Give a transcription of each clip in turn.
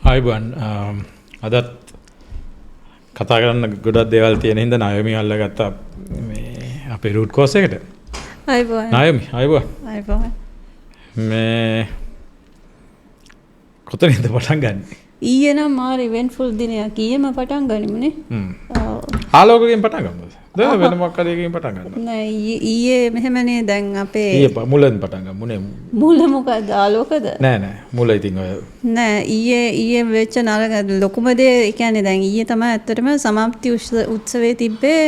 ආයිබන් අදත් කතා කරන්න ගොඩක් දේවල් තියෙන හින්දා නායමි අල්ලගත්තා මේ අපේ රූට් කෝස් එකට. ආයිබන්. නායමි ආයිබන්. ආයිබන්. මේ කොතනින්ද පටන් ගන්න? ඊයේ නම් මාර ඉවෙන්ට්ෆුල් දිනයක්. ඊයේම පටන් ගනිමුනේ. ආලෝකයෙන් පටන් ගන්නද? දැන් වෙන මොකක් හරි එකකින් පටන් ගන්නවා. නෑ ඊයේ මෙහෙමනේ දැන් අපේ ඊයේ මුලින් පටන් ගමු මුනේ. මුල මොකද ආලෝකද? නෑ මුල ඉතින් ඔය නෑ ඊයේ වෙච්ච නරක ලොකුම දේ ඒ කියන්නේ දැන් ඊයේ තමයි ඇත්තටම සමාප්ති උත්සවයේ තිබ්බේ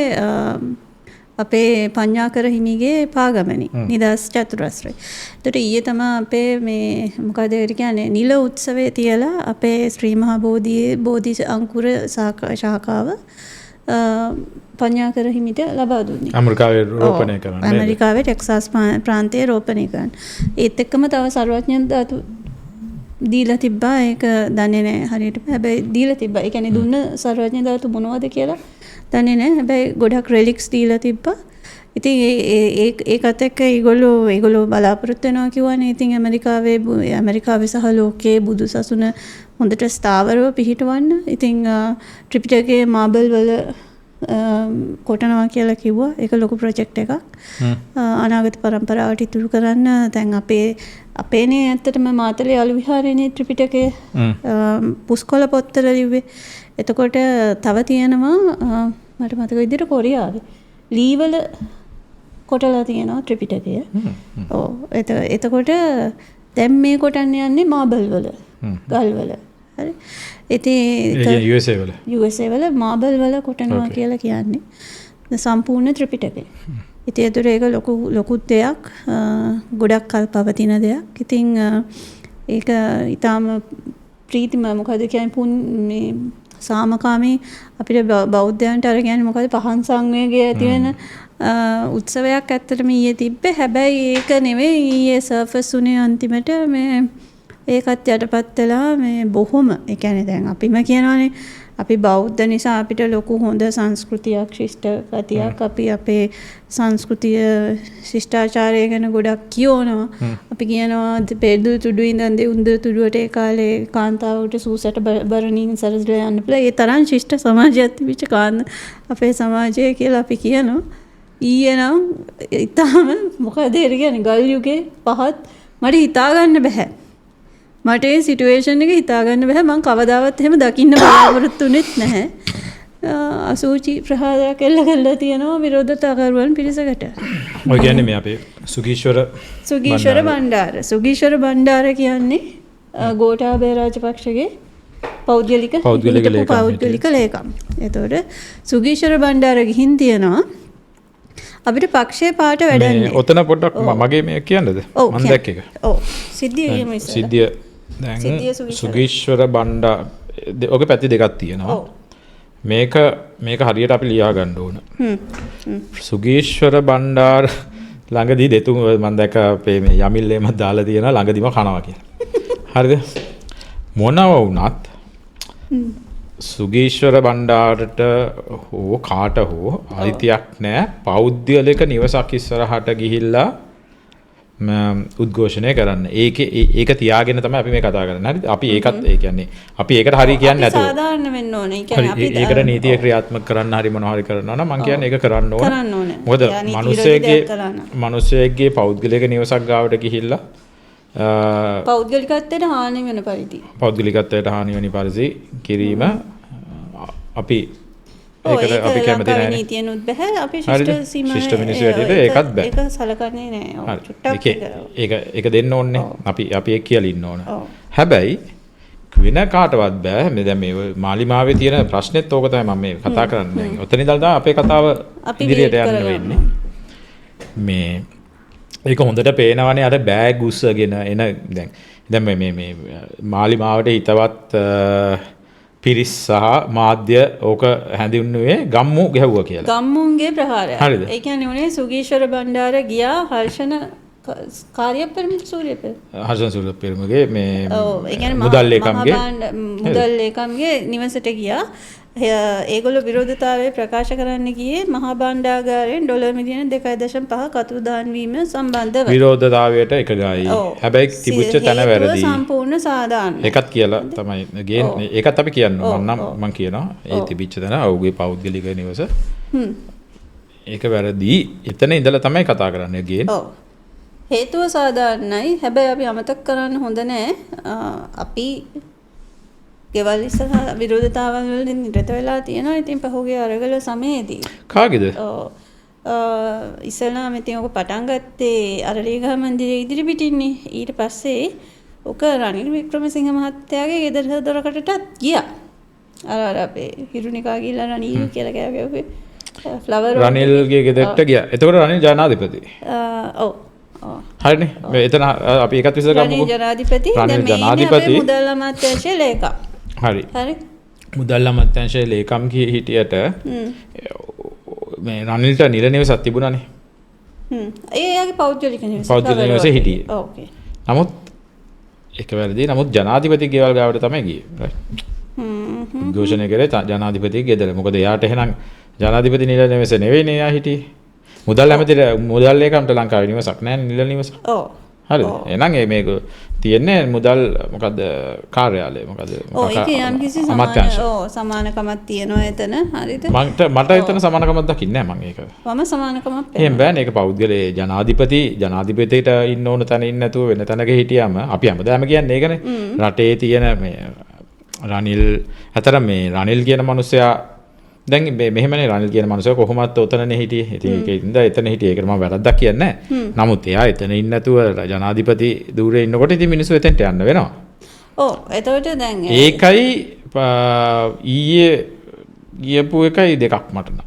අපේ පඤ්ඤාකර හිමිගේ පාගමනේ නිදහස් චතුරස්‍රය. ඒතට ඊයේ තමයි අපේ මේ මොකද ඒ කියන්නේ නිල උත්සවයේ තියලා අපේ ශ්‍රී මහා බෝධි අංකුර ශාඛාව පඤ්ඤාකර හිමිට ලබා දුන්නේ. ඇමරිකාවේ රෝපණය කරන්නේ. ඇමරිකාවේ ටෙක්සාස් ප්‍රාන්තයේ රෝපණය කරන. ඒත් එක්කම තව සර්වඥ ධාතු දීලා තිබ්බා. ඒක දන්නේ නැහැ හරියට. හැබැයි දීලා තිබ්බා. ඒ කියන්නේ දුන්න සර්වඥ ධාතු මොනවද කියලා දන්නේ නැහැ. හැබැයි ගොඩක් රෙලික්ස් දීලා තිබ්බා. ඉතින් ඒකත් එක්ක ඒගොල්ලෝ බලාපොරොත්තු වෙනවා කියවනේ. ඉතින් ඇමරිකාවේ සහ ලෝකයේ බුදු සසුන හොඳට ස්ථාවරව පිහිටවන්න. ඉතින් ත්‍රිපිටකයේ මාබල් වල කොටනවා කියලා කිව්වා. ඒක ලොකු ප්‍රොජෙක්ට් එකක්. අනාගත පරම්පරාවට ඉතුරු කරන්න දැන් අපේනේ ඇත්තටම මාතලේ අලු විහාරේනේ ත්‍රිපිටකයේ පුස්කොළ පොත්වල ලිව්වේ. එතකොට තව තියෙනවා මට මතක විදිහට කොරියාවේ ලීවල කොටලා තියෙනවා ත්‍රිපිටකය. ඔව් එතකොට දැන් මේ කොටන්න යන්නේ මාබල් වල ගල් වල. හරි. ඉතින් USA වල මාබල් වල කොටනවා කියලා කියන්නේ සම්පූර්ණ ත්‍රිපිටකය. ඉතින් ඒතර ඒක ලොකු දෙයක් ගොඩක් කල් පවතින දෙයක්. ඉතින් ඒක ඊටාම ප්‍රීතිම මොකද කියන්නේ මේ සාමකාමී අපිට බෞද්ධයන්ට අර කියන්නේ මොකද පහන් සංවේගය ඇති වෙන උත්සවයක් ඇත්තටම ඊයේ තිබ්බේ. හැබැයි ඒක නෙවෙයි ඊයේ සර්ෆස් උනේ අන්තිමට මේ ඒකත් යටපත් වෙලා මේ බොහොම ඒ කියන්නේ දැන් අපිම කියනවානේ අපි බෞද්ධ නිසා අපිට ලොකු හොඳ සංස්කෘතියක් ශිෂ්ට ගතියක් අපි අපේ සංස්කෘතිය ශිෂ්ටාචාරය ගැන ගොඩක් කියනවා. අපි කියනවා පෙරදු තුඩු ඉඳන් දෙවුන්දර තුඩුවට ඒ කාලේ කාන්තාවට සූසට බරණින් සරසලා යන්න පුළුවන්. ඒ තරම් ශිෂ්ට සමාජයක් තිබිච්ච අපේ සමාජය කියලා අපි කියනවා. ඊයේ නම් ඊටාම මොකද ඒ කියන්නේ ගල් යුගයේ පහත් මට හිතා ගන්න බෑ. මට ඒ සිටුේෂන් එක හිතා ගන්න බෑ. මම කවදාවත් එහෙම දකින්න බලාපොරොත්තු වෙන්නේ නැහැ. අසුචි ප්‍රහාරයක් එල්ල කරලා තියෙනවා විරෝධතාකරුවන් පිරිසකට. ඔය කියන්නේ මේ අපේ සුගීශ්වර බණ්ඩාර කියන්නේ ගෝඨාභය රාජපක්ෂගේ පෞද්ගලික ලේකම්. එතකොට සුගීශ්වර බණ්ඩාර ගිහින් තියෙනවා අපිට පක්ෂේ පාට වැඩන්නේ. ඔතන පොඩ්ඩක් මගේ මේ කියන්නද? මම දැක්ක එක. ඔව්. සිද්ධිය දැන් සුගීශ්වර බණ්ඩා ඔගේ පැති දෙකක් තියෙනවා. මේක හරියට අපි ලියා ගන්න ඕන. සුගීශ්වර බණ්ඩාර ළඟදී දෙතුන් මම දැක්ක අපේ මේ යමිල්ලේම දාලා තියෙනවා ළඟදිම කනවා කියලා. හරිද? මොනව වුණත් සුගීශ්වර බණ්ඩාරට හෝ කාට හෝ අයිතියක් නැහැ පෞද්ගලික නිවසක් ඉස්සරහට ගිහිල්ලා උද්ඝෝෂණය කරන්න. ඒක තියාගෙන තමයි අපි මේ කතා කරන්නේ. හරිද? අපි ඒකත් ඒ කියන්නේ අපි ඒකට හරි කියන්නේ නැතුව සාධාරණ වෙන්න ඕනේ. ඒ කියන්නේ අපි ඒකට නීතිය ක්‍රියාත්මක කරන්න හරි මොනවා හරි කරනවා නම් මම කියන්නේ ඒක කරන්න ඕනේ. මොකද මිනිස්සෙක්ගේ පෞද්ගලික නිවසක් ගාවට ගිහිල්ලා පෞද්ගලිකත්වයට හානි වෙන පරිදි කිරීම අපි ඒකට අපි කැමති නැහැ. නීතියනුත් බෑ. අපි ශිෂ්ට මිනිස්සු හැටියට ඒකත් බෑ. ඒක සලකන්නේ නැහැ. චුට්ටක් ඒක දෙන්න ඕනේ. අපි ඒක කියලා ඉන්න ඕන. හැබැයි වෙන කාටවත් බෑ. මේ දැන් මේ මාලිමාවේ තියෙන ප්‍රශ්නෙත් ඕක තමයි මම මේ කතා කරන්නේ. ඔතන ඉඳලා අපේ කතාව ඉදිරියට යන්න වෙන්නේ. මේ ඒක හොඳට පේනවනේ අර බෑග් උස්සගෙන එන දැන් මේ මාලිමාවට හිතවත් පිරිස් සහ මාධ්‍ය ඕක හැඳින්වුවේ ගම්මු ගැහුවා කියලා. ගම්මුන්ගේ ප්‍රහාරය. ඒ කියන්නේ උනේ සුගීශ්වර බණ්ඩාර ගියා හර්ෂණ හර්ෂණ සූරියපෙරමුගේ මේ මුදල් ලේකම්ගේ නිවසට ගියා. ඒගොල්ලෝ විරෝධතාවය ප්‍රකාශ කරන්න ගියේ මහා භාණ්ඩාගාරයෙන් ඩොලර් මිලියන 2.5 අතුරුදහන් වීම සම්බන්ධව. විරෝධතාවයට එකගායි. හැබැයි තිබුච්ච තැන වැරදි. සම්පූර්ණ සාධාරණ. ඒකත් කියලා තමයි ගේන්නේ. ඒකත් අපි කියනවා. මම කියනවා ඒ තිබිච්ච තැන ඔහුගේ පෞද්ගලික නිවස. ඒක වැරදි. එතන ඉඳලා තමයි කතා කරන්නේ ගේන්නේ. ඔව්. හේතුව සාධාරණයි. හැබැයි අපි අමතක කරන්න හොඳ නෑ. අපි ගෙවල් ඉස්සරහ විරෝධතාවල් වලින් නිරත වෙලා තියෙනවා. ඉතින් පහුගිය අරගල සමයේදී. කාගේද? ඉස්සෙල්ලාම ඉතින් ඔක පටන් ගත්තේ අරලියගහ මන්දිරයේ ඉදිරි පිටින්නේ. ඊට පස්සේ ඔක රනිල් වික්‍රමසිංහ මහත්තයාගේ ගෙදර දොරකටටත් ගියා. අර අපේ හිරුනිකා ගිහලා රනිල් කියලා කෑවේ. ෆ්ලවර් රනිල්ගේ ගෙදරට ගියා. එතකොට රනිල් ජනාධිපති. ඔව්. හරිනේ. එතන අපි ඒකත් විසඳ ගමුකෝ. රනිල් ජනාධිපති. රනිල් ජනාධිපති මුදල් අමාත්‍යාංශයේ ලේකම්. හරි. මුදල් අමාත්‍යාංශයේ ලේකම් හිටියට මේ රනිල්ට නිල නිවසක් තිබුණානේ. එයාගේ පෞද්ගලික නිවස. පෞද්ගලික නිවසේ හිටියේ. ඕකේ. නමුත් ඒක වැරදි. නමුත් ජනාධිපති ගෙවල් ගාවට තමයි ගියේ. ඝෝෂණය කරේ ජනාධිපතිගේ ගෙදර. මොකද එයාට එහෙනම් ජනාධිපති නිල නිවස නෙවෙයිනේ එයා හිටියේ. මුදල් ඇමතිට මුදල් ලේකම්ට ලංකාවේ නිවසක් නැහැ නිල නිවස. ඔව්. හරිද? එහෙනම් මේක තියෙන්නේ මුදල් මොකද්ද කාර්යාලය මොකද්ද? ඔව් ඒක යම් කිසි සමානකමක් තියෙනවා එතන. හරිද? මට එතන සමානකමක් දකින්නේ නැහැ මම ඒක. මම සමානකමක් එහෙම බෑනේ ඒක පෞද්ගලයේ ජනාධිපතිට ඉන්න ඕන තැන ඉන්න නැතුව වෙන තැනක හිටියාම අපි හැමදාම කියන්නේ ඒකනේ. රටේ තියෙන මේ රනිල් අතර මේ රනිල් කියන මිනිසයා දැන් මෙහෙමනේ රනිල් කියන මනුස්සයා කොහොමත් ඔතනනේ හිටියේ. ඉතින් ඒකින්ද එතන හිටියේ. ඒකට මම වැරද්දක් කියන්නේ නැහැ. නමුත් එයා එතන ඉන්නේ නැතුව ජනාධිපති ධූරේ ඉන්නකොට ඉතින් මිනිස්සු එතෙන්ට යන්න වෙනවා. ඔව් එතකොට දැන් ඒකයි ඊයේ ගියපු එකයි දෙකක් මට නම්.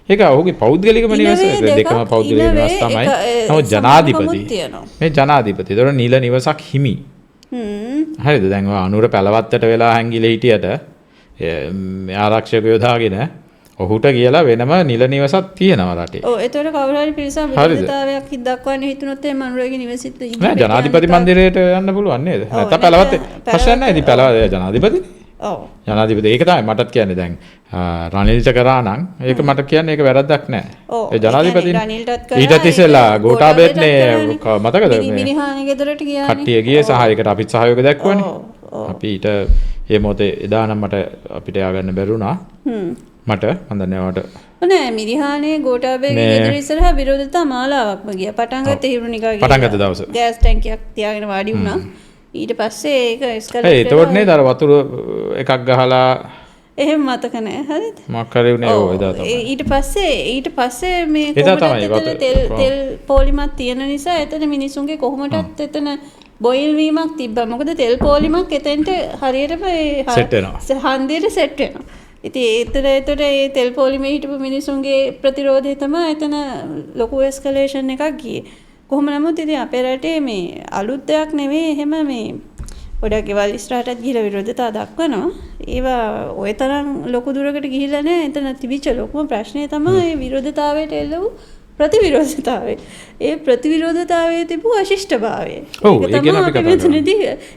ඒක ඔහුගේ පෞද්ගලිකම නිවස දෙකම පෞද්ගලික නිවස තමයි. නමුත් ජනාධිපති මේ ජනාධිපති. ඒතර නිල නිවසක් හිමි. හරිද? දැන් ඔය අනුර පැලවත්තට වෙලා හැංගිලා හිටියට ආරක්ෂකයෝ දාගෙන ඔහුට කියලා වෙනම නිල නිවසක් තියෙනවා රටේ. ඔව් ඒතකොට කවුරු හරි පිරිසක් විරෝධතාවයක් දක්වන්න හිතුනොත් ඒ මනුරගේ නිවසිත නෑ ජනාධිපති මන්දිරයට යන්න පුළුවන් නේද? නැත්නම් පැලවත්තේ ප්‍රශ්න නැහැ. ඉතින් පැලව ජනාධිපතිනේ. ඔව්. ජනාධිපති ඒක තමයි මටත් කියන්නේ දැන් රනිල්ට කරා නම් ඒක මට කියන්නේ ඒක වැරද්දක් නෑ. ඒ ජනාධිපතිනේ. රනිල්ටත් කරා. ඊට ඉස්සෙල්ලා ගෝඨාභයනේ මතකද මේ මිනිහානේ ගෙදරට ගියානේ. කට්ටිය ගියේ සහායකට අපිත් සහයෝගය දැක්වුවානේ. අපි ඊට ඒ මොහොතේ එදා නම් මට අපිට ය아가න්න බැරුණා. මට මන් දන්නේ වට නෑ මිරිහානේ ගෝඨාභයගේ ගෙදර ඉස්සරහා විරෝධතා මාලාවක්ම ගියා. පටන් ගත්තේ හිරුනිකාගේ. පටන් ගත්ත දවස. ගෑස් ටැංකියක් තියාගෙන වාඩි වුණා. ඊට පස්සේ ඒක එස්කලේටර් ඒතකොට නේද අර වතුර එකක් ගහලා එහෙම මතක නෑ හරිද? මොකක් කරේ උනේ ඔය එදා තමයි. ඊට පස්සේ මේ කොහොමද තෙල් පොලිමක් තියෙන නිසා එතන මිනිසුන්ගේ කොහොමදත් එතන බොයිල් වීමක් තිබ්බා. මොකද තෙල් පොලිමක් එතෙන්ට හරියටම සෙට් වෙනවා. හන්දියට සෙට් වෙනවා. ඉතින් ඒතර ඒ තෙල් පොලිමේ හිටපු මිනිසුන්ගේ ප්‍රතිරෝධය තමයි එතන ලොකු එස්කලේෂන් එකක් ගියේ. කොහොම නමුත් ඉතින් අපේ රටේ මේ අලුත් දෙයක් නෙවෙයි එහෙම මේ ගොඩක් ගෙවල් ඉස්සරහටත් ගිහිලා විරෝධතා දක්වනවා. ඒවා ওই තරම් ලොකු දුරකට ගිහිල්ලා නැහැ. එතන තිබිච්ච ලොකුම ප්‍රශ්නේ තමයි විරෝධතාවයට එල්ල වූ ප්‍රතිවිරෝධතාවය. ඒ ප්‍රතිවිරෝධතාවයේ තිබූ අශිෂ්ටභාවය. ඔව් ඒක ගැන අපි කතා කරමු.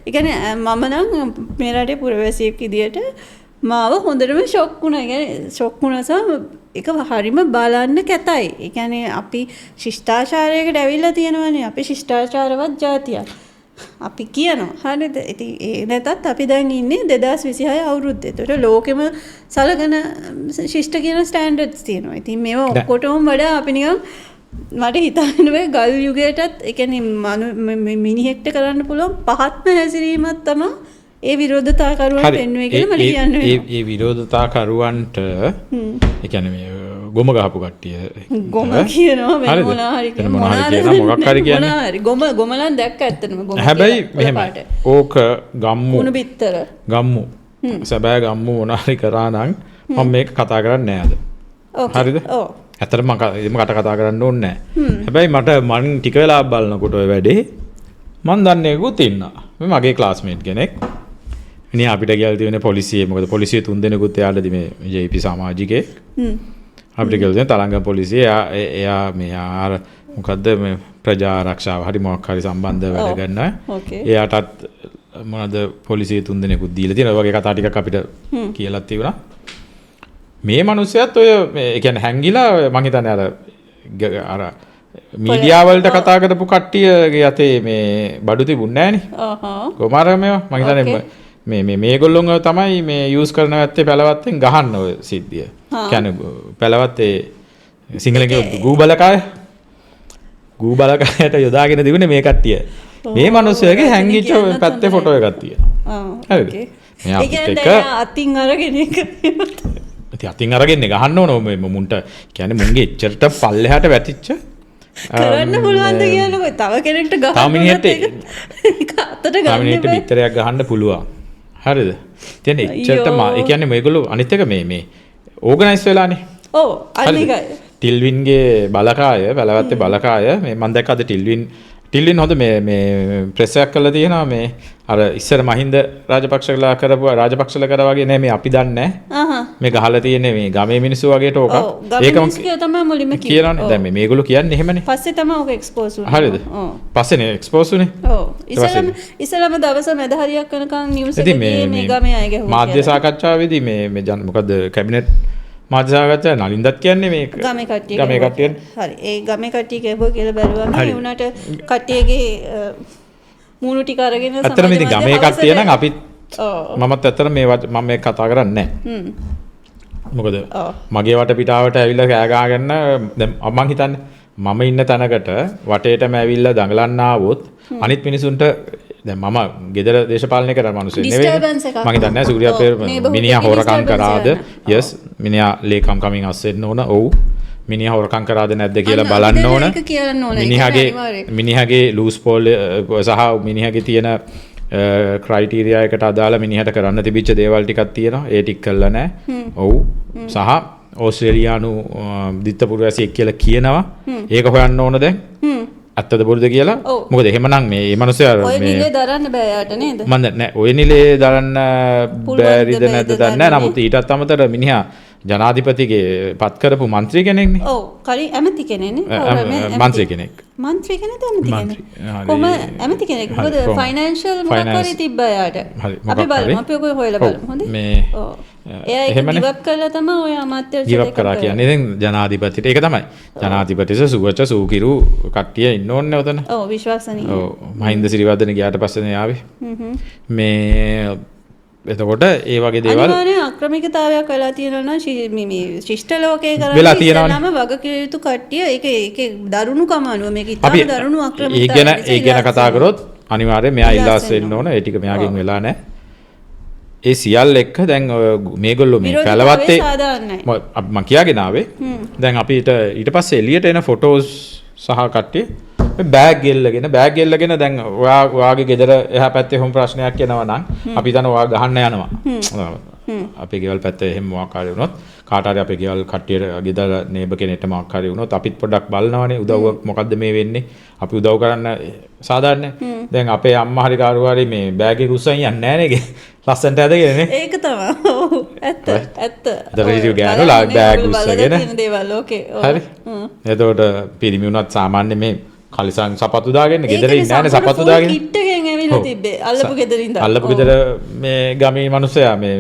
ඒ කියන්නේ මම නම් මේ රටේ පුරවැසියෙක් විදියට මාව හොඳටම ෂොක් වුණා. ඒ කියන්නේ ෂොක් වුණා සම ඒක හරිම බලන්න කැතයි. ඒ කියන්නේ අපි ශිෂ්ටාචාරයකට ඇවිල්ලා තියෙනවානේ. අපි ශිෂ්ටාචාරවත් ජාතියක්. අපි කියනවා හරිද? ඉතින් ඒ නැතත් අපි දැන් ඉන්නේ 2026 අවුරුද්දේ. ඒතකොට ලෝකෙම සලකන ශිෂ්ට කියන ස්ටෑන්ඩඩ්ස් තියෙනවා. ඉතින් මේවා ඔක්කොටම වඩා අපි නිකන් මට හිතන්න බෑ ගල් යුගයටත් ඒ කියන්නේ මිනිහෙක්ට කරන්න පුළුවන් පහත්ම හැසිරීමක් තමයි ඒ විරෝධතාකරුවන් පෙන්වුවේ කියලා මට කියන්න වෙනවා. ඒ විරෝධතාකරුවන්ට ඒ කියන්නේ මේ ගොම ගහපු කට්ටිය ගොම කියනවා වෙන මොනවා හරි කියනවා මොකක් හරි කියන්නේ මොනවා හරි ගොමලන් දැක්ක ඇත්තටම ගොම හැබැයි මෙහෙමයි ඕක ගම්මු කුණු බිත්තර ගම්මු සබෑ ගම්මු මොනවා හරි කරා නම් මම මේක කතා කරන්නේ නෑ අද හරිද ඔව් ඇත්තටම මම කට කතා කරන්න ඕනේ නෑ හැබැයි මම ටික වෙලා බලනකොට ඔය වැඩේ මම දන්නේ කුත් ඉන්නවා මේ මගේ ක්ලාස්මේට් කෙනෙක් ඉතින් අපිට කියලා තියෙන්නේ පොලිසිය මොකද පොලිසිය 3 දෙනෙකුත් එයාලදී මේ ජේ.පී සමාජිකේ අපිට කියලා තියෙන තරංග පොලිසිය එයා මේ ආර මොකද්ද මේ ප්‍රජා ආරක්ෂාව හරි මොකක් හරි සම්බන්ධ වැඩ ගන්නවා. එයාටත් මොනවද පොලිසිය 3 දෙනෙකුත් දීලා තියෙනවා. වගේ කතා ටිකක් අපිට කියලා තිබුණා. මේ මිනිස්සයත් ඔය ඒ කියන්නේ හැංගිලා මං හිතන්නේ අර මීඩියා වලට කතා කරපු කට්ටියගේ අතේ මේ බඩු තිබුණේ නැහනේ. කොමාර මේවා මං හිතන්නේ මේගොල්ලොන්ව තමයි මේ යූස් කරන ඇත්තේ පැලවත්තෙන් ගහන්න ඔය සිද්ධිය. කියන්නේ පැලවත්තේ සිංහලෙන් ගූ බලකායට යොදාගෙන තිබුණේ මේ කට්ටිය. මේ මිනිස්සුගේ හැංගිච්ච පැත්තේ ෆොටෝ එකක් තියෙනවා. හරිද? මේ අපිට එක අතින් අරගෙන අතින් අරගෙන ගහන්න ඕන මුන්ට කියන්නේ මුන්ගේ එච්චරට පල්ලෙහාට වැටිච්ච කරන්න පුළුවන්ද කියනකො තව කෙනෙක්ට ගහන්න තාමිනියට අතට තාමිනියට පිටරයක් ගහන්න පුළුවන්. හරිද? ඉතින් එච්චරට ඒ කියන්නේ මේගොල්ලෝ අනිත් එක මේ ඕගනයිස් වෙලානේ. ඔව් අනිකයි. ටිල්වින්ගේ බලකාය පැලවත්තේ බලකාය මේ මම දැක්ක අද ටිල්වින් හොඳ මේ ප්‍රෙස් එකක් කරලා තියෙනවා මේ අර ඉස්සර මහින්ද රාජපක්ෂලා කරපුවා රාජපක්ෂලා කරා වගේ නේ මේ අපි දන්නේ නැහැ. මේ ගහලා තියෙන්නේ මේ ගමේ මිනිස්සු වගේ ටෝකක්. ඒකම තමයි මුලින්ම කියලානේ. දැන් මේගොල්ලෝ කියන්නේ එහෙමනේ. පස්සේ තමයි ඔක එක්ස්පෝස් වුනේ. හරිද? පස්සේනේ එක්ස්පෝස් වුනේ. ඔව්. ඉස්සලම දවස මැද හරියක් වෙනකන් නිවුස් එකේ මේ ගමේ අය ගැහුවා. මාධ්‍ය සාකච්ඡාවේදී මේ මොකද්ද කැබිනට් මාධ්‍ය සාකච්ඡා නලින්දත් කියන්නේ මේ ගමේ කට්ටිය. හරි. ඒ ගමේ කට්ටිය ගැහුවා කියලා බැලුවම ඒ උනාට කට්ටියගේ මූණු ටික අරගෙන ඇත්තටම ඉතින් ගමේ කට්ටිය නම් අපිත් මමත් ඇත්තටම මම මේ කතා කරන්නේ නැහැ. මොකද මගේ වටපිටාවට ඇවිල්ලා කෑ ගහගෙන දැන් මම හිතන්නේ මම ඉන්න තැනකට වටේටම ඇවිල්ලා දඟලන්න ආවොත් අනිත් මිනිසුන්ට දැන් මම ගෙදර දේශපාලනය කරන මිනිස්සු නෙවෙයි මම හිතන්නේ සූර්යා මිනිහා හොරකම් කරාද යස් මිනිහා ලේකම් කමින් අස්සෙන්න ඕන ඔව් මිනිහා හොරකම් කරාද නැද්ද කියලා බලන්න ඕන මිනිහාගේ ලූස් පෝල් සහ මිනිහාගේ තියෙන ක්‍රයිටීරියා එකට අදාළ මිනිහට කරන්න තිබිච්ච දේවල් ටිකක් තියෙනවා ඒ ටික කළා නැහැ ඔව් සහ ඕස්ට්‍රේලියානු දිත්තපුරවැසියෙක් කියලා කියනවා ඒක හොයන්න ඕන දැන් ඇත්තද බොරුද කියලා මොකද එහෙමනම් මේ මිනිස්සයා ඔය නිලේ දරන්න බෑ යාට නේද මම නෑ ඔය නිලේ දරන්න බැරිද නැද්ද දන්නේ නැහැ නමුත් ඊටත් අමතරව මිනිහා ජනාධිපතිගේ පත් කරපු മന്ത്രി කෙනෙක්නේ ඔව් කරි ඇමති කෙනෙක්නේ മന്ത്രി කෙනෙක් මන්ත්‍රී කෙනෙක්ද ඇමති කෙනෙක් කොහම ඇමති කෙනෙක් මොකද ෆයිනෑන්ෂල් මොකක් හරි තිබ්බා යාට අපි බලමු අපි ඔක හොයලා බලමු හොඳේ මේ එයා ඒක ගිවප් කරලා තමයි ඔය අමාත්‍ය ගිවප් කරා කියන්නේ දැන් ජනාධිපතිට ඒක තමයි ජනාධිපතිස සුවච සූකිරු කට්ටිය ඉන්න ඕනේ උතන ඔව් විශ්වාසනීය ඔව් මහින්ද සිරිවර්ධන ගියාට පස්සේ ආවේ මේ එතකොට ඒ වගේ දේවල් අනිවාර්යෙන් අක්‍රමිකතාවයක් වෙලා තියෙනවා නම් මේ ශිෂ්ට ලෝකයේ කරන්නේ ඉස්සෙල්ලාම වගකිය යුතු කට්ටිය ඒකේ දරුණුකම අනුව මේක ඉතාම දරුණු අක්‍රමිකතාවයක් ඒ ගැන කතා කරොත් අනිවාර්යෙන් මෙයා ඉල්ලාස් වෙන්න ඕන ඒ ටික මෙයාගෙන් වෙලා නැහැ ඒ සියල්ල එක්ක දැන් මේගොල්ලෝ මේ පැලවත්තේ මම කියාගෙන ආවේ දැන් අපිට ඊට පස්සේ එළියට එන ෆොටෝස් සහ කට්ටිය බෑග් ගෙල්ලගෙන දැන් ඔයාගේ ගෙදර එහා පැත්තේ හොම් ප්‍රශ්නයක් එනවා නම් අපි හිතන ඔයා ගහන්න යනවා අපේ ගෙවල් පැත්තේ එහෙම මොකක් හරි වුණොත් කාට හරි අපේ ගෙවල් කට්ටියට ගෙදර නේබර් කෙනෙක්ට මොකක් හරි වුණොත් අපිත් පොඩ්ඩක් බලනවානේ උදව්ව මොකද්ද මේ වෙන්නේ අපි උදව් කරන්න සාමාන්‍යයෙන් දැන් අපේ අම්මා හරි කාරු හරි මේ බෑග් එක උස්සන් යන්නේ නැහැ නේ ලස්සන්ට ඇදගෙන නේ ඒක තමයි ඔව් ඇත්ත දරියු ගෑනු බෑග් උස්සගෙන තියෙන දේවල් ඕකේ හරි එතකොට පිරිමි වුණත් සාමාන්‍ය මේ කලිසම් සපත්තු දාගෙන ගෙදර ඉන්නේ නැහැ සපත්තු දාගෙන කිට් එකෙන් ඇවිල්ලා තිබ්බේ අල්ලපු ගෙදර මේ ගමේ මිනිස්සයා මේ